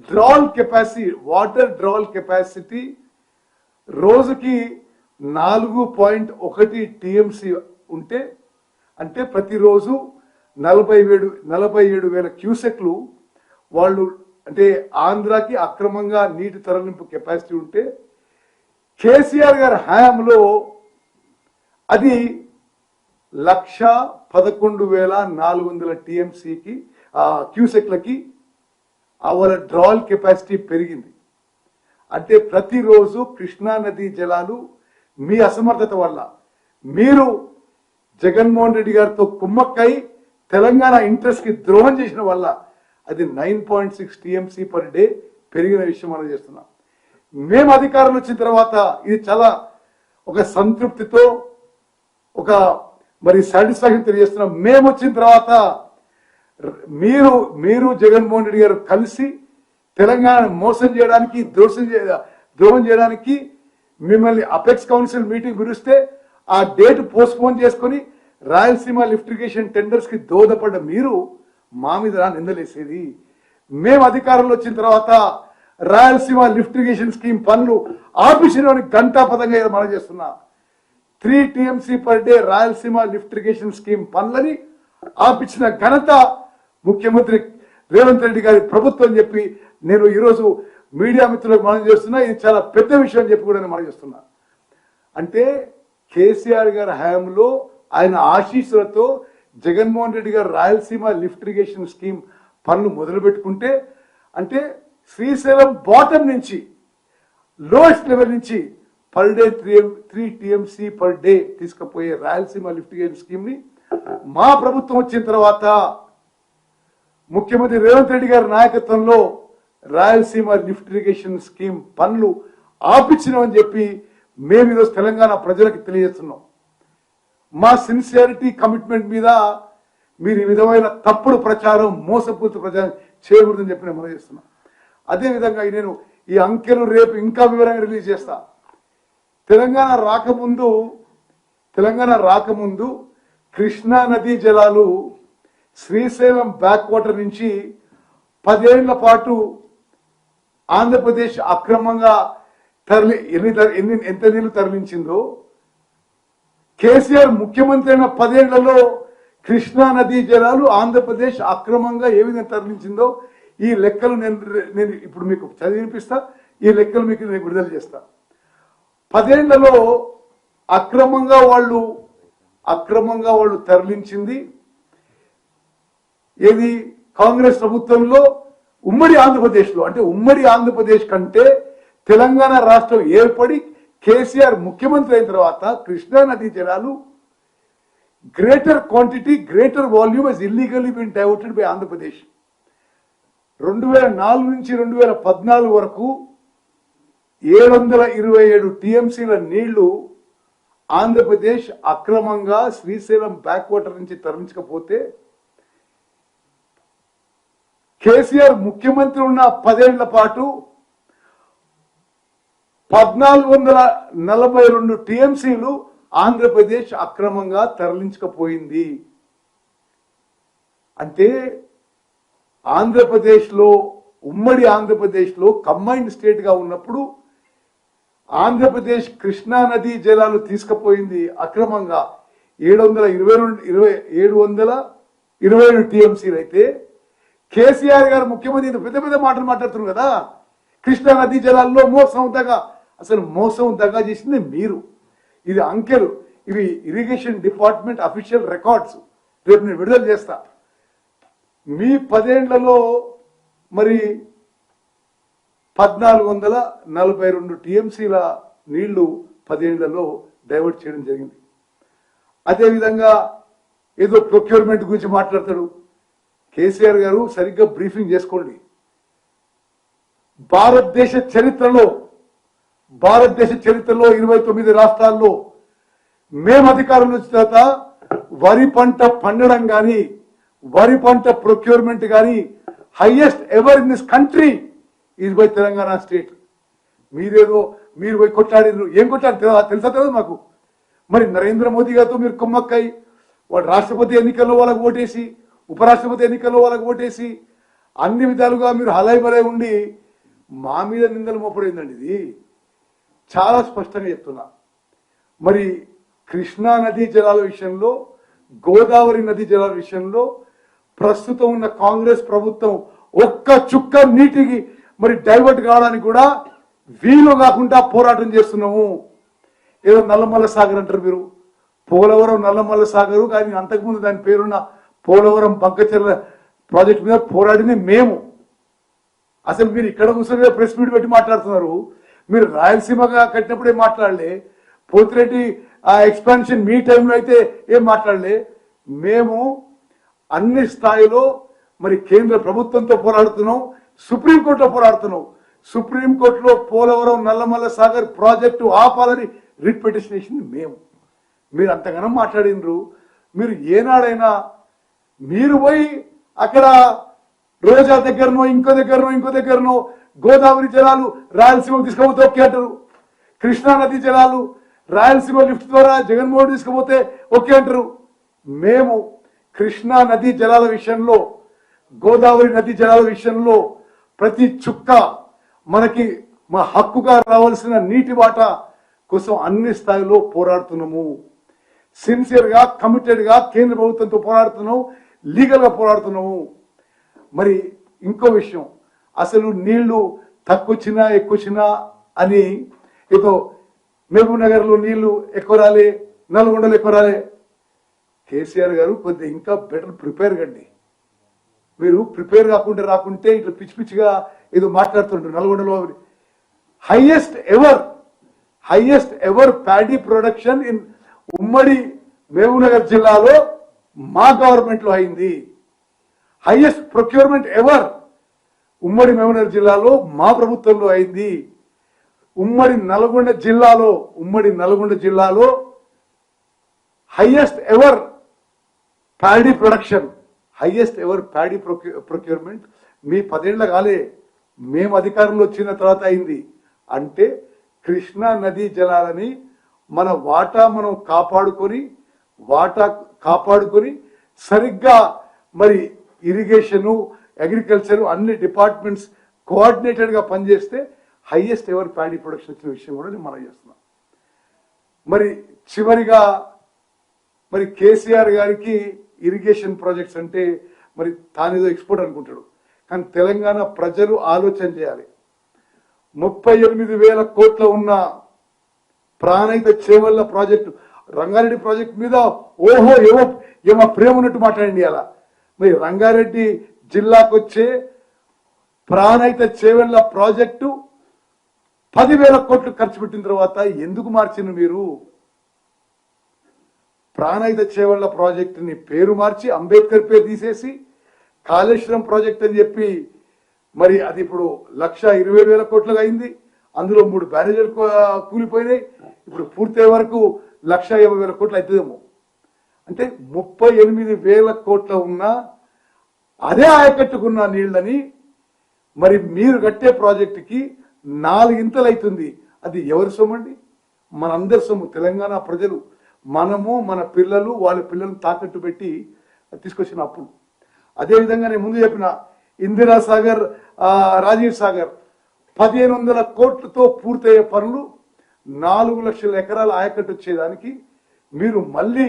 డ్రాల్ కెపాసిటీ, వాటర్ డ్రాల్ కెపాసిటీ రోజుకి 4.1 టీఎంసీ ఉంటే, అంటే ప్రతిరోజు 47,000 క్యూసెక్లు వాళ్ళు అంటే ఆంధ్రాకి అక్రమంగా నీటి తరలింపు కెపాసిటీ ఉంటే కేసీఆర్ గారి హయాంలో అది 1,11,400 టీఎంసీకి క్యూసెక్లకి వాళ్ళ డ్రాల్ కెపాసిటీ పెరిగింది. అంటే ప్రతిరోజు కృష్ణా నదీ జలాలు మీ అసమర్థత వల్ల, మీరు జగన్మోహన్ రెడ్డి గారితో కుమ్మక్కై తెలంగాణ ఇంట్రెస్ట్ కి ద్రోహం చేసిన వల్ల అది 9.6 టీఎంసీ పర్ డే పెరిగిన విషయం మనం చేస్తున్నాం. మేము అధికారంలో వచ్చిన తర్వాత ఇది చాలా ఒక సంతృప్తితో, ఒక మరి సాటిస్ఫాక్షన్ తెలియజేస్తున్నాం. మేము వచ్చిన తర్వాత మీరు జగన్మోహన్ రెడ్డి గారు కలిసి తెలంగాణ మోసం చేయడానికి, ద్రోహం చేయడానికి మిమ్మల్ని అపెక్స్ కౌన్సిల్ మీటింగ్ పిలిస్తే ఆ డేట్ పోస్ట్పోన్ చేసుకుని రాయలసీమ లిఫ్ట్ ఇరిగేషన్ టెండర్స్ కి దోహదపడ్డ మీరు మా మీద నిందలేసేది. మేము అధికారంలో వచ్చిన తర్వాత రాయలసీమ లిఫ్ట్ ఇరిగేషన్ స్కీమ్ పనులు ఆఫీసులోని గంటాపదంగా మనం చేస్తున్నా. 3 TMC per day Rayalaseema lift irrigation scheme పనులని ఆపించిన ఘనత ముఖ్యమంత్రి రేవంత్ రెడ్డి గారి ప్రభుత్వం అని చెప్పి నేను ఈరోజు మీడియా మిత్రులకు మనం చేస్తున్నా. ఇది చాలా పెద్ద విషయం అని చెప్పి కూడా నేను మనం చేస్తున్నా. అంటే కేసీఆర్ గారి హయాంలో ఆయన ఆశీస్సులతో జగన్మోహన్ రెడ్డి గారు రాయలసీమ లిఫ్ట్ ఇరిగేషన్ స్కీమ్ పనులు మొదలు పెట్టుకుంటే, అంటే శ్రీశైలం బాటమ్ నుంచి లోయెస్ట్ లెవెల్ నుంచి per day 3 TMC per day తీసుకుపోయే రాయలసీమ లిఫ్ట్ ఇరిగేషన్ స్కీమ్ ని మా ప్రభుత్వం వచ్చిన తర్వాత ముఖ్యమంత్రి రేవంత్ రెడ్డి గారి నాయకత్వంలో రాయలసీమ లిఫ్ట్ ఇరిగేషన్ స్కీమ్ పనులు ఆపించినామని చెప్పి మేము ఈరోజు తెలంగాణ ప్రజలకు తెలియజేస్తున్నాం. మా సిన్సియారిటీ, కమిట్మెంట్ మీద మీరు ఈ విధమైన తప్పుడు ప్రచారం, మోసపూరిత ప్రచారం చేయకూడదని చెప్పి నేను మనం చేస్తున్నాం. అదేవిధంగా నేను ఈ అంకెలు రేపు ఇంకా వివరంగా రిలీజ్ చేస్తా. తెలంగాణ రాకముందు కృష్ణా నదీ జలాలు శ్రీశైలం బ్యాక్ వాటర్ నుంచి 10 ఏళ్ల పాటు ఆంధ్రప్రదేశ్ అక్రమంగా ఎంత నీళ్లు తరలించిందో, కేసీఆర్ ముఖ్యమంత్రి అయిన 10 ఏళ్లలో కృష్ణా నదీ జలాలు ఆంధ్రప్రదేశ్ అక్రమంగా ఏ విధంగా తరలించిందో ఈ లెక్కలు నేను ఇప్పుడు మీకు చదివినిపిస్తా. ఈ లెక్కలు మీకు నేను విడుదల చేస్తా. 10 ఏళ్లలో అక్రమంగా వాళ్ళు తరలించింది ఏది? కాంగ్రెస్ ప్రభుత్వంలో ఉమ్మడి ఆంధ్రప్రదేశ్లో, అంటే ఉమ్మడి ఆంధ్రప్రదేశ్ కంటే తెలంగాణ రాష్ట్రం ఏర్పడి కేసీఆర్ ముఖ్యమంత్రి అయిన తర్వాత కృష్ణా నదీ జలాలు greater quantity, greater volume is illegally been diverted by Andhra Pradesh. 2004 నుంచి 2014 వరకు 727 టీఎంసీల నీళ్లు ఆంధ్రప్రదేశ్ అక్రమంగా శ్రీశైలం బ్యాక్ వాటర్ నుంచి తరలించకపోతే కేసీఆర్ ముఖ్యమంత్రి ఉన్న 10 ఏళ్ల పాటు 1442 టీఎంసీలు ఆంధ్రప్రదేశ్ అక్రమంగా తరలించకపోయింది. అంటే ఆంధ్రప్రదేశ్లో, ఉమ్మడి ఆంధ్రప్రదేశ్లో కంబైన్డ్ స్టేట్ గా ఉన్నప్పుడు ఆంధ్రప్రదేశ్ కృష్ణా నదీ జలాలు తీసుకుపోయింది అక్రమంగా 727 టీఎంసీలు అయితే కేసీఆర్ గారు ముఖ్యమంత్రి పెద్ద పెద్ద మాటలు మాట్లాడుతున్నారు కదా. కృష్ణా నదీ జలాల్లో మోసం దగా, అసలు మోసం దగా చేసింది మీరు. ఇది అంకెలు, ఇవి ఇరిగేషన్ డిపార్ట్మెంట్ అఫీషియల్ రికార్డ్స్, రేపు నేను విడుదల చేస్తా. మీ 10 ఏళ్లలో మరి 1442 టీఎంసీల నీళ్లు 10 ఏళ్లలో డైవర్ట్ చేయడం జరిగింది. అదేవిధంగా ఏదో ప్రొక్యూర్మెంట్ గురించి మాట్లాడతాడు కేసీఆర్ గారు. సరిగ్గా బ్రీఫింగ్ చేసుకోండి. భారతదేశ చరిత్రలో 29 రాష్ట్రాల్లో మేము అధికారంలో వచ్చిన తర్వాత వరి పంట పండడం కానీ, వరి పంట ప్రొక్యూర్మెంట్ కానీ highest ever in this country is by Telangana state. మీరు పోయి కొట్లాడినారు. ఏం కొట్లాడి తెలుసా తెలియదు మాకు. మరి నరేంద్ర మోదీ గారితో మీరు కుమ్మక్కై వాడు రాష్ట్రపతి ఎన్నికల్లో వాళ్ళకు ఓటేసి, ఉపరాష్ట్రపతి ఎన్నికల్లో వాళ్ళకు ఓటేసి, అన్ని విధాలుగా మీరు హలాయి బలై ఉండి మా మీద నిందలు మోపడైందండి. ఇది చాలా స్పష్టంగా చెప్తున్నా. మరి కృష్ణా నదీ జలాల విషయంలో, గోదావరి నదీ జలాల విషయంలో ప్రస్తుతం ఉన్న కాంగ్రెస్ ప్రభుత్వం ఒక్క చుక్క నీటికి మరి డైవర్ట్ కావడానికి కూడా వీలు కాకుండా పోరాటం చేస్తున్నాము. ఏదో నల్లమల్ల సాగర్ అంటారు మీరు, పోలవరం నల్లమల్ల సాగరు, కానీ అంతకుముందు దాని పేరున్న పోలవరం బంకచెర్ల ప్రాజెక్ట్ మీద పోరాడింది మేము. అసలు మీరు ఇక్కడ కూర్చొని ప్రెస్ మీట్ పెట్టి మాట్లాడుతున్నారు. మీరు రాయలసీమగా కట్టినప్పుడే మాట్లాడలే, పోతిరెడ్డి ఆ ఎక్స్పాన్షన్ మీ టైంలో అయితే ఏం మాట్లాడలే. మేము అన్ని స్థాయిలో మరి కేంద్ర ప్రభుత్వంతో పోరాడుతున్నాం, సుప్రీంకోర్టులో పోరాడుతున్నాం. సుప్రీంకోర్టులో పోలవరం నల్లమల్ల సాగర్ ప్రాజెక్టు ఆపాలని రిట్ పిటిషన్ వేసింది మేము. మీరు అంతగానో మాట్లాడినరు. మీరు ఏనాడైనా మీరు పోయి అక్కడ రోజా దగ్గరనో ఇంకో దగ్గరనో గోదావరి జలాలు రాయలసీమకు తీసుకుపోతే ఓకే అంటారు. కృష్ణా నదీ జలాలు రాయలసీమ లిఫ్ట్ ద్వారా జగన్మోహన్ తీసుకుపోతే ఓకే అంటారు. మేము కృష్ణా నదీ జలాల విషయంలో, గోదావరి నదీ జలాల విషయంలో ప్రతి చుక్క మనకి మా హక్కుగా రావాల్సిన నీటి వాటా కోసం అన్ని స్థాయిలో పోరాడుతున్నాము. సిన్సియర్ గా, కమిటెడ్ గా కేంద్ర ప్రభుత్వంతో పోరాడుతున్నాము, లీగల్ గా పోరాడుతున్నాము. మరి ఇంకో విషయం, అసలు నీళ్లు తక్కువచ్చినా ఎక్కువచ్చినా అని ఏదో మహబూబ్ నగర్ లో నీళ్లు ఎక్కువ రాలే, నల్గొండలో ఎక్కువ రాలే. కేసీఆర్ గారు కొద్దిగా ఇంకా బెటర్ ప్రిపేర్ కండి. మీరు ప్రిపేర్ రాకుంటే ఇట్లా పిచ్చిగా ఏదో మాట్లాడుతుంటారు. నల్గొండలో highest ever paddy production in ఉమ్మడి మహబూబ్ నగర్ జిల్లాలో మా గవర్నమెంట్ లో అయింది. హైయెస్ట్ ప్రొక్యూర్మెంట్ ఎవర్ ఉమ్మడి మహబూబ్ నగర్ జిల్లాలో మా ప్రభుత్వంలో అయింది. ఉమ్మడి నల్గొండ జిల్లాలో highest ever paddy production, highest ever paddy procurement మీ 10 ఏళ్ల కాలే, మేము అధికారంలో వచ్చిన తర్వాత అయింది. అంటే కృష్ణా నదీ జలాలని మన వాటా మనం కాపాడుకొని సరిగ్గా మరి ఇరిగేషను, అగ్రికల్చర్ అన్ని డిపార్ట్మెంట్స్ కోఆర్డినేటెడ్ గా పనిచేస్తే హైయెస్ట్ ఎవర్ ప్యాడీ ప్రొడక్షన్ వచ్చిన విషయం కూడా నేను మనం చేస్తున్నాం. మరి చివరిగా మరి కేసీఆర్ గారికి ఇరిగేషన్ ప్రాజెక్ట్స్ అంటే మరి తానేదో ఎక్స్పోర్ట్ అనుకుంటాడు. కానీ తెలంగాణ ప్రజలు ఆలోచన చేయాలి. 38,000 కోట్ల ఉన్న ప్రాణహిత చేవల్ల ప్రాజెక్టు రంగారెడ్డి ప్రాజెక్టు మీద ఓహో ఏమో ప్రేమ ఉన్నట్టు మాట్లాడండి. అలా మరి రంగారెడ్డి జిల్లాకు వచ్చే ప్రాణహిత చేవల్ల ప్రాజెక్టు 10,000 కోట్లు ఖర్చు పెట్టిన తర్వాత ఎందుకు మార్చింది మీరు? ప్రాణహిత చేవల్ల ప్రాజెక్టుని పేరు మార్చి అంబేద్కర్ పేరు తీసేసి కాళేశ్వరం ప్రాజెక్ట్ అని చెప్పి మరి అది ఇప్పుడు 1,20,000 కోట్లుగా అయింది. అందులో 3 బ్యారేజీలు కూలిపోయినాయి. ఇప్పుడు పూర్తయ్యే వరకు 1,50,000 కోట్లు అవుతుందేమో. అంటే 38,000 కోట్ల ఉన్న అదే ఆయకట్టుకున్న నీళ్ళని మరి మీరు కట్టే ప్రాజెక్టుకి 4 ఇంతలు అవుతుంది. అది ఎవరి సొమ్ము అండి? మనందరి సొమ్ము. తెలంగాణ ప్రజలు, మనము, మన పిల్లలు, వాళ్ళ పిల్లలను తాకట్టు పెట్టి తీసుకొచ్చిన అప్పులు. అదేవిధంగా నేను ముందు చెప్పిన ఇందిరా సాగర్, రాజీవ్ సాగర్ 1,500 కోట్లతో పూర్తయ్యే పనులు 4 లక్షల ఎకరాల ఆయకట్టు వచ్చేదానికి మీరు మళ్ళీ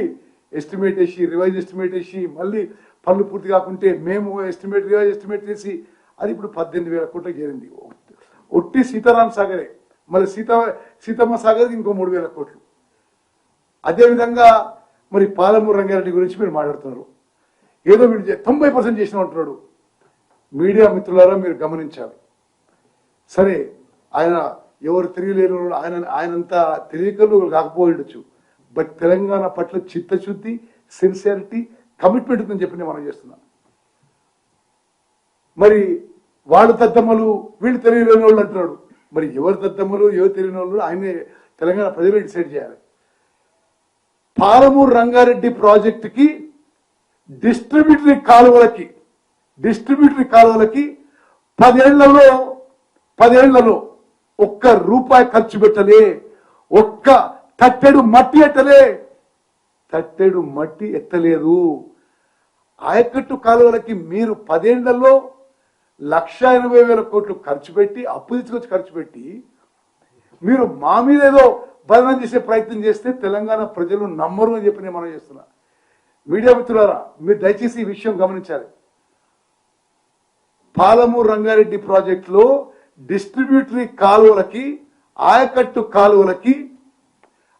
ఎస్టిమేట్ వేసి, రివైజ్ ఎస్టిమేట్ వేసి, మళ్ళీ పనులు పూర్తి కాకుంటే మేము రివైజ్ ఎస్టిమేట్ చేసి అది ఇప్పుడు 18,000 కోట్లకు చేరింది. ఒట్టి సీతారాం సాగరే. మళ్ళీ సీతమ్మ సాగర్ ఇంకో 3,000 కోట్లు. అదేవిధంగా మరి పాలమూరు రంగారెడ్డి గురించి మీరు మాట్లాడుతున్నారు. ఏదో వీడు 90% చేసిన అంటున్నాడు. మీడియా మిత్రులారా మీరు గమనించాలి. సరే, ఆయన ఎవరు తెలియలేరు, ఆయనంతా తెలియకలు కాకపోయిండొచ్చు. బట్ తెలంగాణ పట్ల చిత్తశుద్ధి, సిన్సియారిటీ, కమిట్మెంట్ ఉందని చెప్పి నేను మనం చేస్తున్నాను. మరి వాళ్ళు దద్దమ్మలు, వీళ్ళు తెలియలేని వాళ్ళు అంటున్నాడు. మరి ఎవరు దద్దమ్మలు, ఎవరు తెలియని వాళ్ళు ఆయనే తెలంగాణ ప్రజలు డిసైడ్ చేయాలి. పాలమూరు రంగారెడ్డి ప్రాజెక్టుకి డిస్ట్రిబ్యూటరీ కాలువలకి 10 ఏళ్లలో ₹1 ఖర్చు పెట్టలే. ఒక్క తట్టెడు మట్టి ఎత్తలేదు. ఆయకట్టు కాలువలకి మీరు 10 ఏళ్లలో 1,80,000 కోట్లు ఖర్చు పెట్టి, అప్పు తీసుకొచ్చి ఖర్చు పెట్టి మీరు మా మీద ఏదో బదనం చేసే ప్రయత్నం చేస్తే తెలంగాణ ప్రజలు నమ్మరు అని చెప్పి నేను మనం చేస్తున్నా. మీడియా మిత్రులారా మీరు దయచేసి ఈ విషయం గమనించాలి. పాలమూరు రంగారెడ్డి ప్రాజెక్టులో డిస్ట్రిబ్యూటరీ కాలువలకి, ఆయకట్టు కాలువలకి,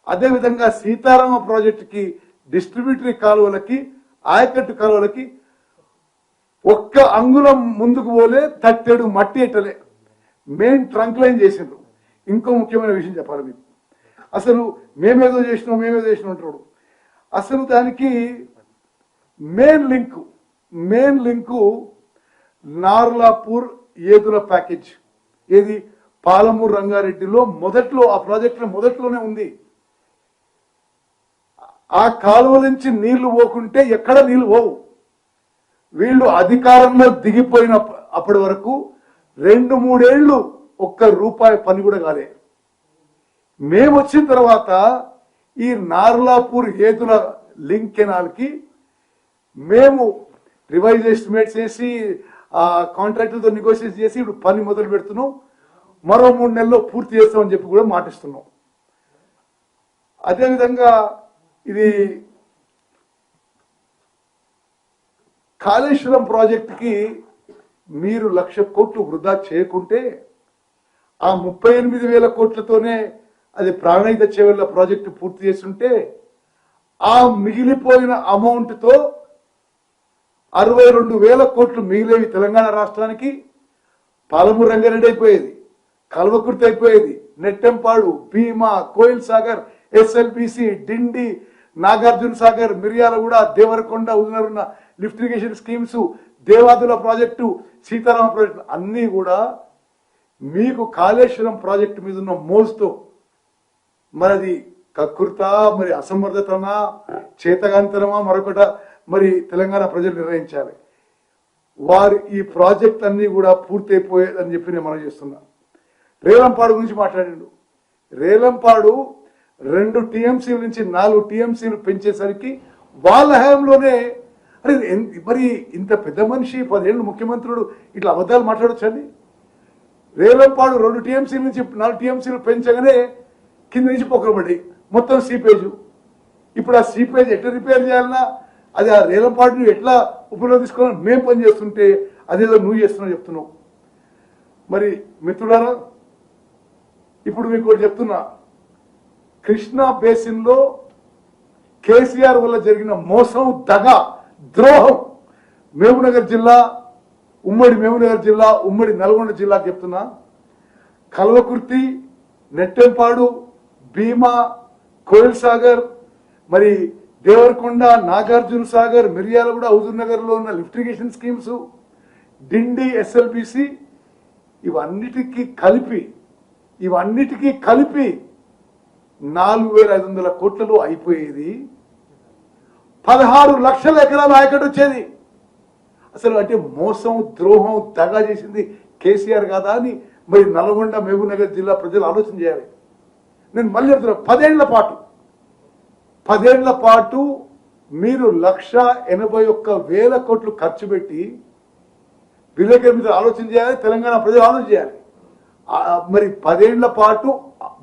అదేవిధంగా సీతారామ ప్రాజెక్టుకి డిస్ట్రిబ్యూటరీ కాలువలకి, ఆయకట్టు కాలువలకి ఒక్క అంగుళం ముందుకు పోలే, తట్టెడు మట్టి ఎట్టలే. మెయిన్ ట్రంక్ లైన్ చేసిండ్రు. ఇంకో ముఖ్యమైన విషయం చెప్పాలి మీకు. అసలు మేమేదో చేసినాం అంటాడు. అసలు దానికి main link Narlapur Yedula package. ఏది? పాలమూరు రంగారెడ్డిలో మొదట్లో, ఆ ప్రాజెక్టులో మొదట్లోనే ఉంది. ఆ కాలువ నుంచి నీళ్లు పోకుంటే ఎక్కడ నీళ్లు పోవు. వీళ్ళు అధికారంలో దిగిపోయిన అప్పటి వరకు 2-3 ఏళ్లు ₹1 పని కూడా కాలే. మేము వచ్చిన తర్వాత ఈ నార్లాపూర్ ఏదుల లింక్ కెనాల్కి మేము రివైజ్ ఎస్టిమేట్ చేసి, కాంట్రాక్టర్తో నెగోషియేట్ చేసి ఇప్పుడు పని మొదలు పెడుతున్నాం. మరో 3 నెలల్లో పూర్తి చేస్తామని చెప్పి కూడా మాటిస్తున్నాం. అదేవిధంగా ఇది కాళేశ్వరం ప్రాజెక్టుకి మీరు 1,00,000 కోట్లు వృధా చేయకుంటే ఆ 38,000 కోట్లతోనే అది ప్రాణహిత చేవల్ల ప్రాజెక్టు పూర్తి చేస్తుంటే ఆ మిగిలిపోయిన అమౌంట్తో 62,000 కోట్లు మిగిలేవి తెలంగాణ రాష్ట్రానికి. పాలమూరు రంగారెడ్డి అయిపోయేది, కల్వకుర్తి అయిపోయేది, నెట్టెంపాడు, భీమా, కోయిల్ సాగర్, SLBC, డిండి, నాగార్జున సాగర్, మిర్యాలగూడ, దేవరకొండ, ఉదనరున్న lift irrigation schemes, Devadula project, Sitarama project అన్నీ కూడా మీకు కాళేశ్వరం ప్రాజెక్టు మీద ఉన్న మోజుతో మరి అది కకృత, మరి అసమర్థతనా, చేతగాంతరమా, మరొకట మరి తెలంగాణ ప్రజలు నిర్ణయించాలి. వారు ఈ ప్రాజెక్ట్ అన్ని కూడా పూర్తయిపోయేదని చెప్పి నేను మనం చేస్తున్నా. రేలంపాడు గురించి మాట్లాడిండు. రేలంపాడు 2 TMCల నుంచి 4 TMCలు పెంచేసరికి వాళ్ళ హయాంలోనే, అరే మరి ఇంత పెద్ద మనిషి 10 ఏళ్ళు ముఖ్యమంత్రుడు ఇట్లా అబద్ధాలు మాట్లాడొచ్చండి. రేలంపాడు 2 TMCల నుంచి 4 TMCలు పెంచగానే కింద నుంచి పొక్కబడి మొత్తం సీపేజ్. ఇప్పుడు ఆ సీపేజ్ ఎట్లా రిపేర్ చేయాలన్నా, అది ఆ రేలంపాడుని ఎట్లా ఉపయోగం తీసుకోవాలని మేము పని చేస్తుంటే అదేదో నువ్వు చేస్తున్నావు చెప్తున్నావు. మరి మిత్రులారా ఇప్పుడు మీకు ఒకటి చెప్తున్నా, కృష్ణా బేసిన్ లో కేసీఆర్ వల్ల జరిగిన మోసం, దగ, ద్రోహం మహబూబ్నగర్ జిల్లా, ఉమ్మడి మహబూబ్నగర్ జిల్లా, ఉమ్మడి నల్గొండ జిల్లాకు చెప్తున్నా. కల్వకుర్తి, నెట్టెంపాడు, భీమా, కోయిల్ సాగర్, మరి దేవరకొండ, నాగార్జున సాగర్, మిర్యాలగూడ, హుజూర్ నగర్ లో ఉన్న లిఫ్ట్ ఇరిగేషన్ స్కీమ్స్, డిండి, ఎస్ఎల్బిసి, ఇవన్నిటికీ కలిపి 4,500 కోట్లలో అయిపోయేది. 16 లక్షల ఎకరాల ఆయకట్టు వచ్చేది. అసలు అంటే మోసం, ద్రోహం, దగా చేసింది కేసీఆర్ కాదా అని మరి నల్గొండ, మహబూబ్నగర్ జిల్లా ప్రజలు ఆలోచన చేయాలి. నేను మళ్ళీ చెప్తున్నా, 10 ఏళ్ల పాటు మీరు 1,81,000 కోట్లు ఖర్చు పెట్టి విలేకరుల మీద ఆలోచన చేయాలి, తెలంగాణ ప్రజలు ఆలోచన చేయాలి. మరి 10 ఏళ్ల పాటు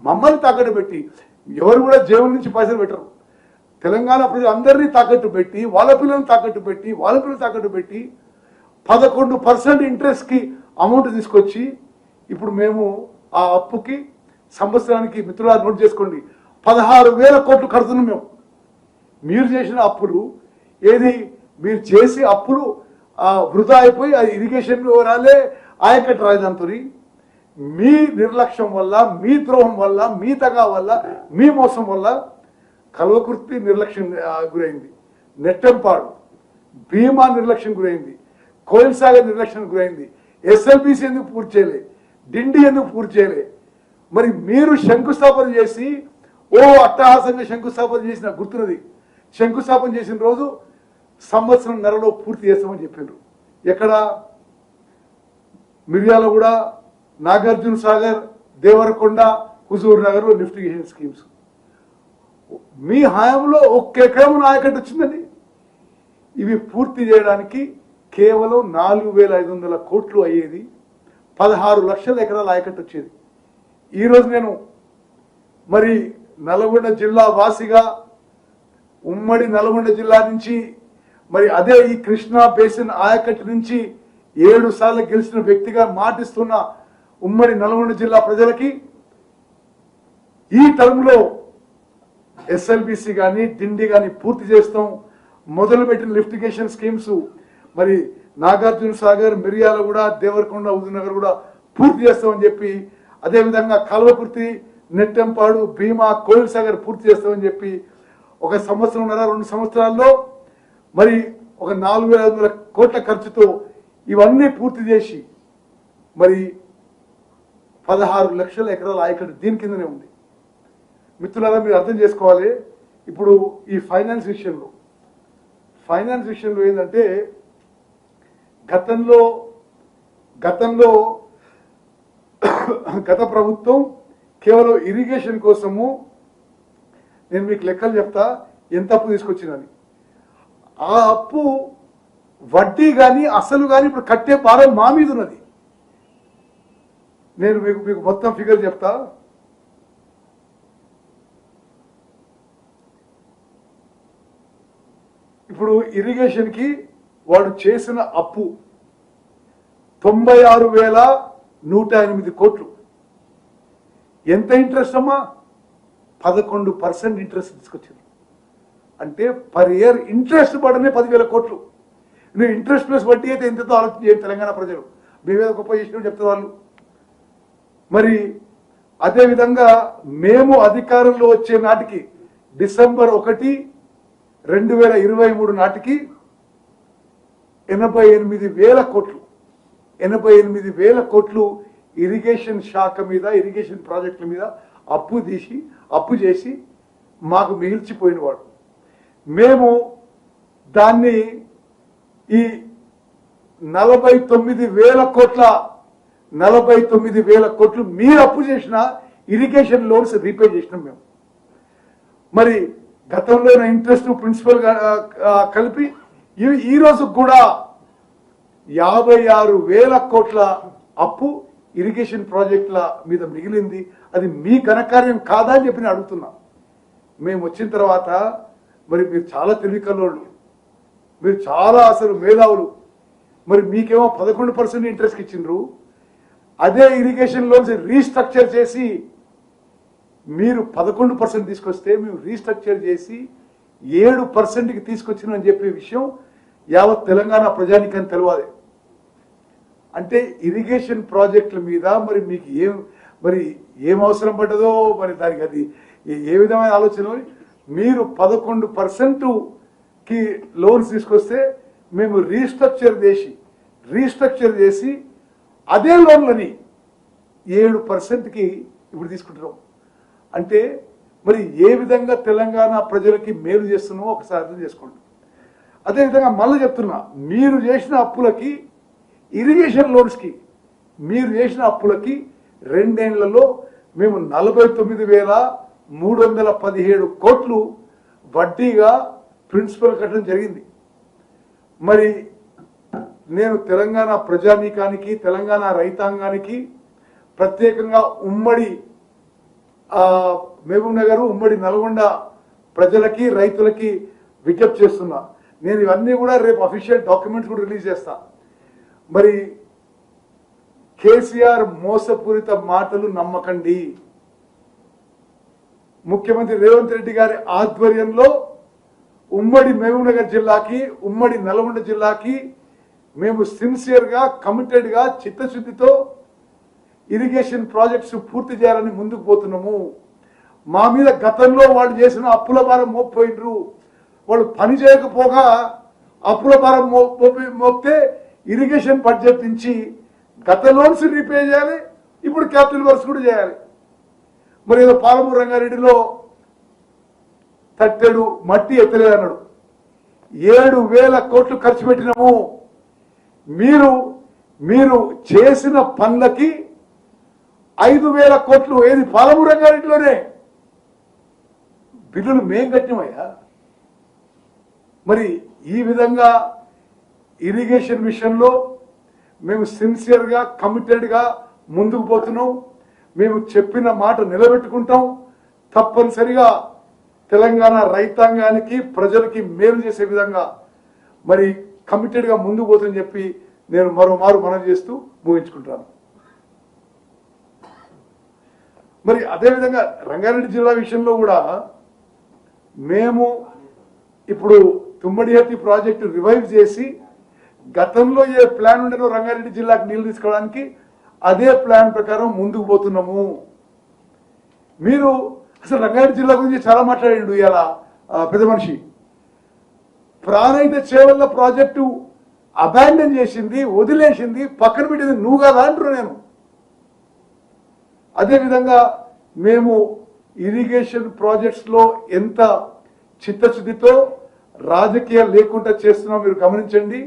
మమ్మల్ని తాకట్టు పెట్టి, ఎవరు కూడా జేబుల నుంచి పైసలు పెట్టరు, తెలంగాణ ప్రజలు అందరినీ తాకట్టు పెట్టి, వాళ్ళ పిల్లల్ని తాకట్టు పెట్టి 11% ఇంట్రెస్ట్కి అమౌంట్ తీసుకొచ్చి ఇప్పుడు మేము ఆ అప్పుకి సంవత్సరానికి, మిత్రులా నోట్ చేసుకోండి, 16,000 కోట్లు కడుతున్నాం మేము. మీరు చేసిన అప్పులు ఏది, మీరు చేసే అప్పులు వృధా అయిపోయి అది ఇరిగేషన్ రాలే, ఆయకట్టు రాజధానితో మీ నిర్లక్ష్యం వల్ల, మీ ద్రోహం వల్ల, మీ తగా వల్ల, మీ మోసం వల్ల కల్వకుర్తి నిర్లక్ష్యం గురైంది, నెట్టెంపాడు, భీమా నిర్లక్ష్యం గురైంది, కోయిల్ సాగర్ నిర్లక్ష్యం గురైంది, ఎస్ఎల్బిసి ఎందుకు పూర్తి చేయలే, డిండి ఎందుకు పూర్తి చేయలే. మరి మీరు శంకుస్థాపన చేసి అట్టహాసంగా శంకుస్థాపన చేసిన గుర్తున్నది. శంకుస్థాపన చేసిన రోజు సంవత్సరంన్నరలో పూర్తి చేస్తామని చెప్పారు. ఎక్కడ? మిర్యాలగూడ, నాగార్జున సాగర్, దేవరకొండ, హుజూర్ నగర్ లో లిఫ్ట్ ఇరిగేషన్ స్కీమ్స్. మీ హయాంలో 1 ఎకరం ఆయకట్టు వచ్చిందండి. ఇవి పూర్తి చేయడానికి కేవలం 4,500 కోట్లు అయ్యేది, 16 లక్షల ఎకరాల ఆయకట్టు వచ్చేది. ఈరోజు నేను మరి నల్గొండ జిల్లా వాసిగా, ఉమ్మడి నల్గొండ జిల్లా నుంచి, మరి అదే ఈ కృష్ణా బేసిన్ ఆయకట్టు నుంచి 7 సార్లు గెలిచిన వ్యక్తిగా మాటిస్తున్న ఉమ్మడి నల్గొండ జిల్లా ప్రజలకి ఈ టర్మ్లో ఎస్ఎల్బిసి కానీ, డిండి కానీ పూర్తి చేస్తాం. మొదలుపెట్టిన లిఫ్ట్ ఇరిగేషన్ స్కీమ్స్ మరి నాగార్జున సాగర్, మిర్యాలగూడ, దేవరకొండ, హుజూర్ నగర్ కూడా పూర్తి చేస్తామని చెప్పి, అదేవిధంగా కల్వకుర్తి, నెట్టెంపాడు, భీమా, కోయిల్ సాగర్ పూర్తి చేస్తామని చెప్పి 1 సంవత్సరంన్నర 2 సంవత్సరాల్లో మరి 4,500 కోట్ల ఖర్చుతో ఇవన్నీ పూర్తి చేసి మరి 16 లక్షల ఎకరాల ఆయకట్టు దీని కిందనే ఉంది. మిత్రులారా, మీరు అర్థం చేసుకోవాలి. ఇప్పుడు ఈ ఫైనాన్స్ విషయంలో ఏంటంటే గత ప్రభుత్వం కేవలం ఇరిగేషన్ కోసము, నేను మీకు లెక్కలు చెప్తా ఎంత అప్పు తీసుకొచ్చినని, ఆ అప్పు వడ్డీ కానీ అసలు కానీ ఇప్పుడు కట్టే భారం మా మీద ఉన్నది. నేను మీకు మొత్తం ఫిగర్ చెప్తా. ఇప్పుడు ఇరిగేషన్కి వాడు చేసిన అప్పు 96,108 కోట్లు. ఎంత ఇంట్రెస్ట్ అమ్మా? 11% ఇంట్రెస్ట్ తీసుకొచ్చారు. అంటే పర్ ఇయర్ ఇంట్రెస్ట్ పడనే 10,000 కోట్లు. నువ్వు ఇంట్రెస్ట్ ప్లస్ వడ్డీ అయితే ఎంతతో ఆలోచన చేయండి తెలంగాణ ప్రజలు. మీ మీద గొప్ప చేసినట్టు చెప్తారు వాళ్ళు. మరి అదేవిధంగా మేము అధికారంలో వచ్చే నాటికి డిసెంబర్ 1, 2023 నాటికి 88,000 కోట్లు ఇరిగేషన్ శాఖ మీద, ఇరిగేషన్ ప్రాజెక్టుల మీద అప్పు చేసి మాకు మిగిల్చిపోయినవాడు. మేము దాన్ని ఈ 49,000 కోట్లు మీరు అప్పు చేసిన ఇరిగేషన్ లోన్స్ రీపే చేసినాం మేము. మరి గతంలో ఇంట్రెస్ట్ ప్రిన్సిపల్ కలిపి ఈ రోజు కూడా 56,000 కోట్ల అప్పు ఇరిగేషన్ ప్రాజెక్టుల మీద మిగిలింది. అది మీ ఘనకార్యం కాదా అని చెప్పి నేను అడుగుతున్నా. మేము వచ్చిన తర్వాత మరి మీరు చాలా తెలివికల్లోళ్ళు, మీరు చాలా అసలు మేధావులు. మరి మీకేమో 11% ఇంట్రెస్ట్ ఇచ్చిండ్రు. అదే ఇరిగేషన్ లోన్స్ రీస్ట్రక్చర్ చేసి మీరు 11% తీసుకొస్తే మేము రీస్ట్రక్చర్ చేసి 7%కి తీసుకొచ్చినామని చెప్పే విషయం యావత్ తెలంగాణ ప్రజానికని తెలియాలి. అంటే ఇరిగేషన్ ప్రాజెక్టుల మీద మరి మీకు ఏం అవసరం పడ్డదో మరి దానికి అది ఏ విధమైన ఆలోచన. మీరు 11%కి లోన్స్ తీసుకొస్తే మేము రీస్ట్రక్చర్ చేసి అదే లోన్లని 7%కి ఇప్పుడు తీసుకుంటున్నాం. అంటే మరి ఏ విధంగా తెలంగాణ ప్రజలకి మేలు చేస్తున్నామో ఒకసారి అర్థం చేసుకోండి. అదేవిధంగా మళ్ళీ చెప్తున్నా, మీరు చేసిన అప్పులకి ఇరిగేషన్ లోన్స్కి మీరు చేసిన అప్పులకి 2 ఏళ్లలో మేము 49,317 కోట్లు వడ్డీగా ప్రిన్సిపల్ కట్టడం జరిగింది. మరి నేను తెలంగాణ ప్రజానీకానికి తెలంగాణ రైతాంగానికి ప్రత్యేకంగా ఉమ్మడి మహబూబ్ నగర్ ఉమ్మడి నల్గొండ ప్రజలకి రైతులకి విజ్ఞప్తి చేస్తున్నా. నేను ఇవన్నీ కూడా రేపు అఫీషియల్ డాక్యుమెంట్స్ కూడా రిలీజ్ చేస్తా. మరి కేసీఆర్ మోసపూరిత మాటలు నమ్మకండి. ముఖ్యమంత్రి రేవంత్ రెడ్డి గారి ఆధ్వర్యంలో ఉమ్మడి మహబూబ్ నగర్ జిల్లాకి ఉమ్మడి నల్గొండ జిల్లాకి మేము సిన్సియర్గా కమిటెడ్గా చిత్తశుద్ధితో ఇరిగేషన్ ప్రాజెక్ట్స్ పూర్తి చేయాలని ముందుకు పోతున్నాము. మా మీద గతంలో వాళ్ళు చేసిన అప్పుల భారం మోపిపోయినరు. వాళ్ళు పని చేయకపోగా అప్పుల భారం మోపితే ఇరిగేషన్ బడ్జెట్ నుంచి గత లోన్స్ రీపే చేయాలి, ఇప్పుడు క్యాపిటల్ వర్క్స్ కూడా చేయాలి. మరి ఏదో పాలమూరు రంగారెడ్డిలో తట్టెడు మట్టి ఎత్తలేదన్నాడు. 7,000 కోట్లు ఖర్చు పెట్టినాము. మీరు చేసిన పనులకి 5,000 కోట్లు ఏది పాలమూరు రంగారెడ్డిలోనే బిల్లులు మేం కట్టినమయ్యా. మరి ఈ విధంగా ఇరిగేషన్ విషయంలో మేము సిన్సియర్గా కమిటెడ్గా ముందుకు పోతున్నాం. మేము చెప్పిన మాట నిలబెట్టుకుంటాం. తప్పనిసరిగా తెలంగాణ రైతాంగానికి ప్రజలకి మేలు చేసే విధంగా మరి కమిటెడ్గా ముందుకు పోతుందని చెప్పి నేను మరోమారు మనవి చేస్తూ ముగించుకుంటాను. మరి అదేవిధంగా రంగారెడ్డి జిల్లా విషయంలో కూడా మేము ఇప్పుడు తుమ్మడిహట్టి ప్రాజెక్టు రివైవ్ చేసి గతంలో ఏ ప్లాన్ ఉండేనో రంగారెడ్డి జిల్లాకు నీళ్లు తీసుకోవడానికి అదే ప్లాన్ ప్రకారం ముందుకు పోతున్నాము. మీరు అసలు రంగారెడ్డి జిల్లా గురించి చాలా మాట్లాడిండు ఇలా పెద్ద మనిషి. ప్రాణహిత చేవల్ల ప్రాజెక్టు అబాండన్ చేసింది, వదిలేసింది, పక్కన పెట్టింది నువ్వు కదా అంటున్నా నేను. అదేవిధంగా మేము ఇరిగేషన్ ప్రాజెక్ట్స్లో ఎంత చిత్తశుద్ధితో రాజకీయాలు లేకుండా చేస్తున్నాం మీరు గమనించండి.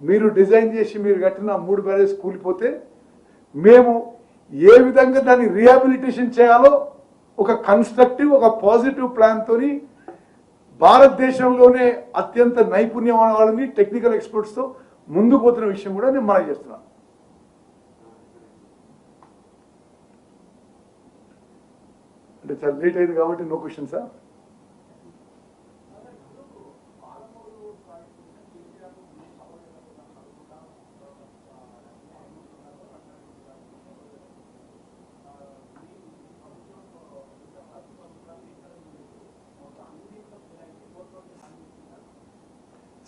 మీరు డిజైన్ చేసి మీరు కట్టిన 3 బ్యారేజ్ కూలిపోతే మేము ఏ విధంగా దాన్ని రీహాబిలిటేషన్ చేయాలో ఒక కన్స్ట్రక్టివ్ ఒక పాజిటివ్ ప్లాన్ తోని భారతదేశంలోనే అత్యంత నైపుణ్యం వాళ్ళని టెక్నికల్ ఎక్స్పర్ట్స్తో ముందుకు పోతున్న విషయం కూడా నేను మనం చేస్తున్నాను. అంటే చాలా లేట్ అయింది కాబట్టి నో క్వశ్చన్ సార్.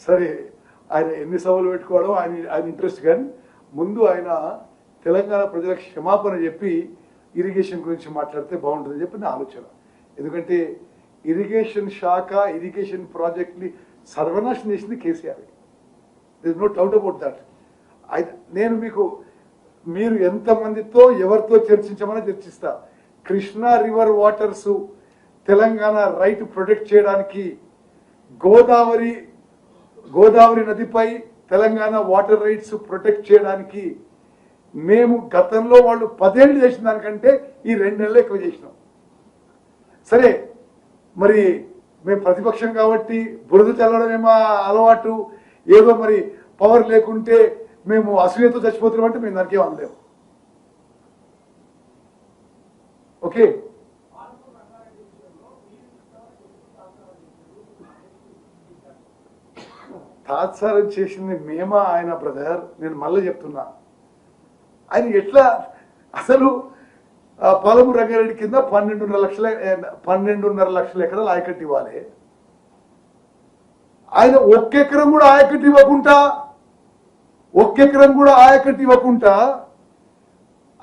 సరే, ఆయన ఎన్ని సభలు పెట్టుకోవడం ఆయన ఇంట్రెస్ట్, కానీ ముందు ఆయన తెలంగాణ ప్రజలకు క్షమాపణ చెప్పి ఇరిగేషన్ గురించి మాట్లాడితే బాగుంటుందని చెప్పి నా ఆలోచన. ఎందుకంటే ఇరిగేషన్ శాఖ ఇరిగేషన్ ప్రాజెక్ట్ని సర్వనాశనం చేసింది KCR. This no doubt about that. నేను మీరు ఎంతమందితో ఎవరితో చర్చించమని చర్చిస్తా. Krishna river waters Telangana right protect చేయడానికి గోదావరి నదిపై తెలంగాణ వాటర్ రైట్స్ ప్రొటెక్ట్ చేయడానికి మేము గతంలో వాళ్ళు 10 ఏళ్ళు చేసిన దానికంటే ఈ 2 నెలలు ఎక్కువ చేసినాం. సరే, మరి మేము ప్రతిపక్షం కాబట్టి బురద చల్లడమేమో అలవాటు, ఏదో మరి పవర్ లేకుంటే మేము అసూయతో చచ్చిపోతున్నాం అంటే మేము దానికి ఏం అనలేము. ఓకే, తాత్సారం చేసింది మేమా ఆయన బ్రదర్? నేను మళ్ళీ చెప్తున్నా, ఆయన ఎట్లా అసలు పాలమూరు రంగారెడ్డి కింద 12.5 లక్షల ఎకరాలు ఆయకట్టు ఇవ్వాలి. ఆయన ఒక్క ఎకరం కూడా ఆయకట్టు ఇవ్వకుండా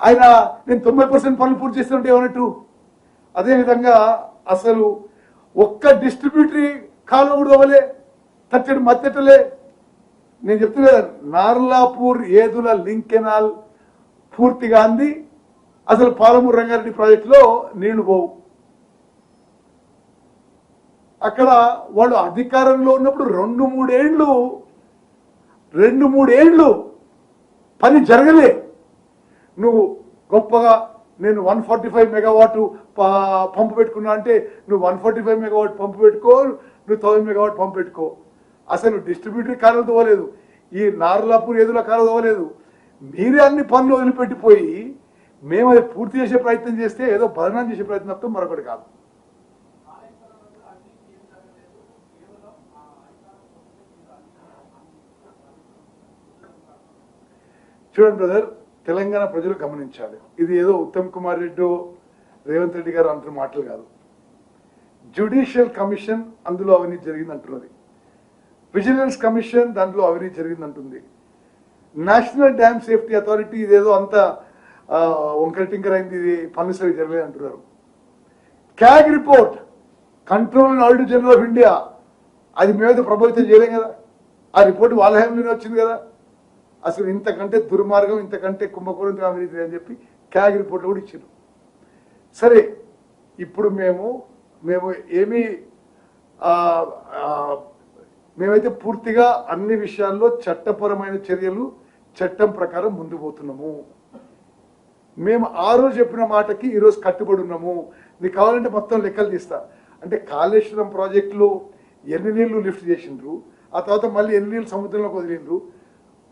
ఆయన నేను 90% పనులు పూర్తి చేస్తుంటే ఏమన్నట్టు. అదేవిధంగా అసలు ఒక్క డిస్ట్రిబ్యూటరీ కాలువ కూడా అవ్వలే, తట్టడి మత్తెట్టలే. నేను చెప్తున్నా నార్లాపూర్ ఏదుల లింక్ కెనాల్ పూర్తిగా అంది. అసలు పాలమూరు రంగారెడ్డి ప్రాజెక్టులో నీళ్లు పోవు. అక్కడ వాళ్ళు అధికారంలో ఉన్నప్పుడు 2-3 ఏళ్ళు పని జరగలే. నువ్వు గొప్పగా నేను 145 మెగావాట్ పంపు పెట్టుకున్నా అంటే నువ్వు 145 మెగావాట్ పంపు పెట్టుకో, నువ్వు 1000 మెగావాట్ పంపు పెట్టుకో. అసలు డిస్ట్రిబ్యూటరీ కాలువ తవ్వలేదు, ఈ నార్లాపూర్ ఏదుల కాలువ తవ్వలేదు. మీరే అన్ని పనులు వదిలిపెట్టిపోయి మేము అది పూర్తి చేసే ప్రయత్నం చేస్తే ఏదో బదనాం చేసే ప్రయత్నం తప్ప మరొకటి కాదు. చూడండి బ్రదర్, తెలంగాణ ప్రజలు గమనించాలి. ఇది ఏదో ఉత్తమ్ కుమార్ రెడ్డి రేవంత్ రెడ్డి గారు అంటున్న మాటలు కాదు. జ్యుడిషియల్ కమిషన్ అందులో అవినీతి జరిగింది అంటున్నది, విజిలెన్స్ కమిషన్ దాంట్లో అవినీతి జరిగింది అంటుంది, నేషనల్ డ్యామ్ సేఫ్టీ అథారిటీ ఇదేదో అంత వంకర టింకర్ అయింది, ఇది పనులు సరి జరగలేదు అంటున్నారు. CAG report, control and auditor general of India, అది మేమైతే ప్రభావితం చేయలేం కదా. ఆ రిపోర్ట్ వాళ్ళ హయాంలోనే వచ్చింది కదా. అసలు ఇంతకంటే దుర్మార్గం, ఇంతకంటే కుంభకోణం అవినీతి అని చెప్పి క్యాగ్ రిపోర్ట్లు కూడా ఇచ్చారు. సరే, ఇప్పుడు మేమైతే పూర్తిగా అన్ని విషయాల్లో చట్టపరమైన చర్యలు చట్టం ప్రకారం ముందు పోతున్నాము. మేము ఆ రోజు చెప్పిన మాటకి ఈరోజు కట్టుబడి ఉన్నాము. నీకు కావాలంటే మొత్తం లెక్కలు తీస్తా. అంటే కాళేశ్వరం ప్రాజెక్టులో ఎన్ని నీళ్లు లిఫ్ట్ చేసిండ్రు, ఆ తర్వాత మళ్ళీ ఎన్ని నీళ్ళు సముద్రంలోకి వదిలిండ్రు.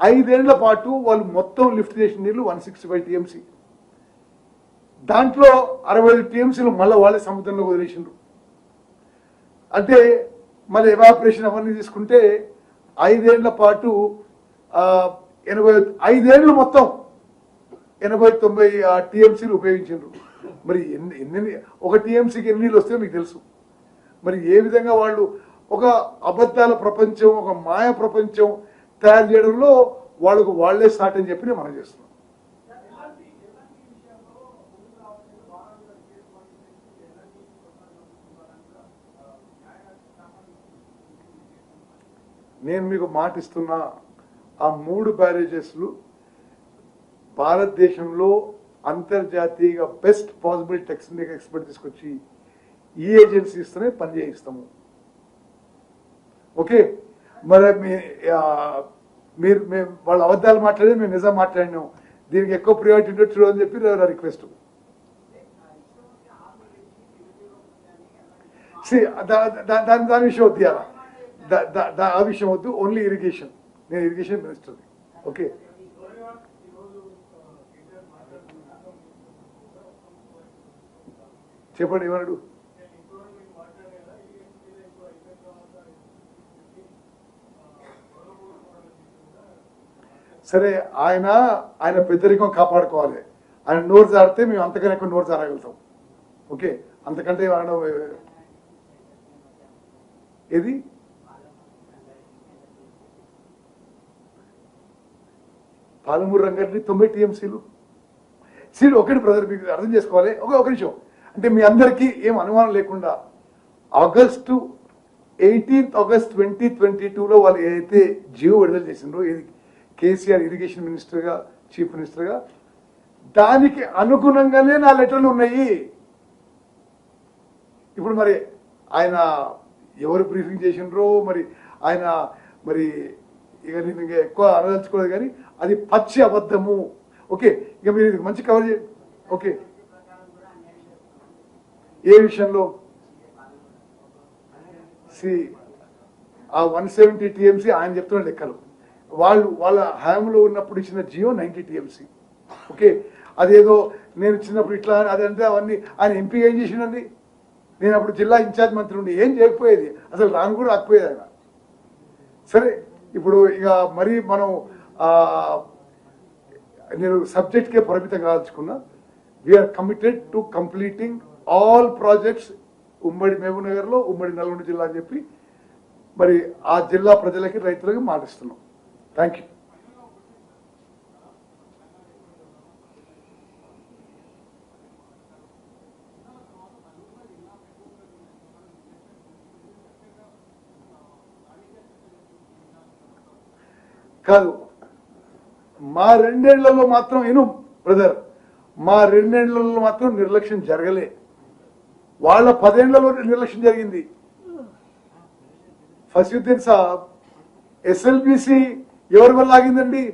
5 ఏళ్ల పాటు వాళ్ళు మొత్తం లిఫ్ట్ చేసిన నీళ్లు 165 టీఎంసీ. దాంట్లో 65 టీఎంసీలు మళ్ళీ వాళ్ళే సముద్రంలో వదిలేసిండ్రు. అంటే మళ్ళీ ఎవాపరేషన్ అవన్నీ తీసుకుంటే 5 ఏళ్ల పాటు 5 ఏళ్ళు మొత్తం 80-90 టీఎంసీలు ఉపయోగించారు. మరి ఒక టీఎంసీకి ఎన్ని నీళ్ళు వస్తాయో మీకు తెలుసు. మరి ఏ విధంగా వాళ్ళు ఒక అబద్ధాల ప్రపంచం, ఒక మాయ ప్రపంచం తయారు చేయడంలో వాళ్ళే స్టార్ట్ అని చెప్పి మనం చేస్తున్నాం. నేను మీకు మాట ఇస్తున్నా, ఆ 3 బ్యారేజెస్లు భారతదేశంలో అంతర్జాతీయ బెస్ట్ పాసిబుల్ టెక్నికల్ ఎక్స్పర్ట్ తీసుకొచ్చి ఈ ఏజెన్సీస్తోనే పని చేయిస్తాము. ఓకే, మరి మీరు వాళ్ళ అబద్ధాలు మాట్లాడి మేము నిజం మాట్లాడినాం, దీనికి ఎక్కువ ప్రియారిటీ ఉండొచ్చు అని చెప్పి రిక్వెస్ట్. దాని విషయం వద్దు, ఆ విషయం వద్దు, ఓన్లీ ఇరిగేషన్. నేను ఇరిగేషన్ మినిస్టర్. ఓకే, చెప్పండి ఏమన్నాడు. సరే, ఆయన పెద్దరికం కాపాడుకోవాలి. ఆయన నోరు జారితే మేము అంతకన్నా ఎక్కువ నోరు జారగలుగుతాం. ఓకే, అంతకంటే ఏది పాలమూరు రంగారెడ్డి 90 టీఎంసీలు. ఒకటి బ్రదర్, మీకు అర్థం చేసుకోవాలి. ఒక నిమిషం. అంటే మీ అందరికీ ఏం అనుమానం లేకుండా ఆగస్టు 18 ఆగస్ట్ 2022లో వాళ్ళు ఏదైతే జీవో విడుదల చేసిండ్రో, ఏది కేసీఆర్ ఇరిగేషన్ మినిస్టర్గా, చీఫ్ మినిస్టర్గా, దానికి అనుగుణంగానే నా లెటర్లు ఉన్నాయి. ఇప్పుడు మరి ఆయన ఎవరు బ్రీఫింగ్ చేసిండ్రో ఆయన ఇక నేను ఇంకా ఎక్కువ అనదలుచుకోలేదు, కానీ అది పచ్చి అబద్ధము. ఓకే, ఇక మీరు ఇది మంచి కవర్ చేయండి. ఓకే, ఏ విషయంలో? ఆ 170 టీఎంసీ ఆయన చెప్తున్న లెక్కలు. వాళ్ళ హయాంలో ఉన్నప్పుడు ఇచ్చిన జియో 90 టీఎంసీ. ఓకే, అదేదో నేను చిన్నప్పుడు ఇట్లా అదంటే అవన్నీ ఆయన ఎంపీ ఏం చేసిండండి. నేను అప్పుడు జిల్లా ఇన్ఛార్జ్ మంత్రి ఉండి ఏం చేయకపోయేది, అసలు రాను కూడా రాకపోయేది ఆయన. సరే, ఇప్పుడు ఇక మరి మనం నేను సబ్జెక్ట్కే పరిమితం కావాల్చుకున్నా. We're committed to completing all projects ఉమ్మడి మహబూబ్ నగర్లో, ఉమ్మడి నల్గొండ జిల్లా అని చెప్పి మరి ఆ జిల్లా ప్రజలకి, రైతులకి మాటిస్తున్నాం. Thank you. కాదు, మా 2 ఏళ్లలో మాత్రం బ్రదర్, మా 2 ఏళ్లలో మాత్రం నిర్లక్ష్యం జరగలే. వాళ్ళ 10 ఏళ్లలో నిర్లక్ష్యం జరిగింది. ఫసీయుద్దీన్ సాబ్, ఎస్ఎల్బిసి ఎవరి వల్ల ఆగిందండి?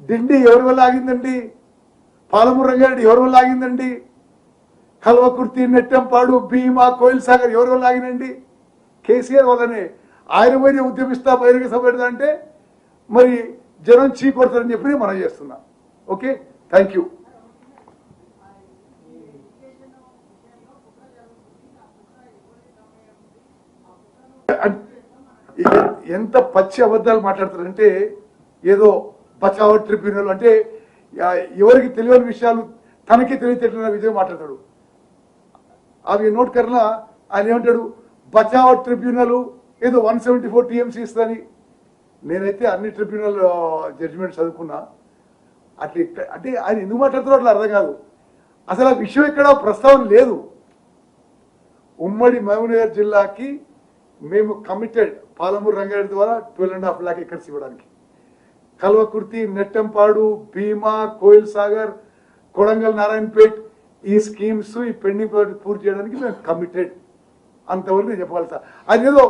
డిండి ఎవరి వల్ల ఆగిందండి? పాలమూరు రంగారెడ్డి ఎవరి వల్ల ఆగిందండి? కల్వకుర్తి, నెట్టంపాడు, భీమా, కోయిల్ సాగర్ ఎవరి వల్ల ఆగినండి? కేసీఆర్ వల్లనే. ఆయన పోయి ఉద్యమిస్తా బహిరంగ సభ పెడతా అంటే మరి జనం చీకొడతారని చెప్పి మనం చేస్తున్నాం. Okay, thank you. ఎంత పచ్చి అబద్ధాలు మాట్లాడతారంటే, ఏదో బచావ్ ట్రిబ్యునల్ అంటే ఎవరికి తెలియని విషయాలు తనకి తెలియటట్ల విజయం మాట్లాడతాడు. అవి నోట్ కర్లా ఆయన ఏమంటాడు, బచావ్ ట్రిబ్యునల్ ఏదో 174 TMC ఇస్తుందని. నేనైతే అన్ని ట్రిబ్యునల్ జడ్జిమెంట్ చదువుకున్నా. అట్లా అంటే ఆయన ఎందుకు మాట్లాడుతారో అట్లా అర్థం కాదు. అసలు ఆ విషయం ఎక్కడ ప్రస్తావన లేదు. ఉమ్మడి మహబూబ్నగర్ జిల్లాకి మేము కమిటెడ్ పాలమూరు రంగారెడ్డి ద్వారా 12.5 lakh ఎకర్స్ ఇవ్వడానికి. కల్వకుర్తి, నెట్టంపాడు, భీమా, కోయిల్ సాగర్, కొడంగల్, నారాయణపేట్ ఈ స్కీమ్స్, ఈ పెండింగ్ ప్రాజెక్ట్ పూర్తి చేయడానికి మేము కమిటెడ్. అంతవరకు నేను చెప్పగలుగుతా. అది ఏదో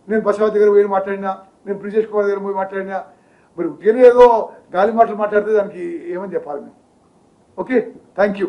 నేను బసవ దగ్గర పోయి మాట్లాడినా, నేను బ్రిజేష్ కుమార్ దగ్గర పోయి మాట్లాడినా, మరి ఉట్టిగానే ఏదో గాలి మాటలు మాట్లాడితే దానికి ఏమని చెప్పాలి మేము. Okay, thank you.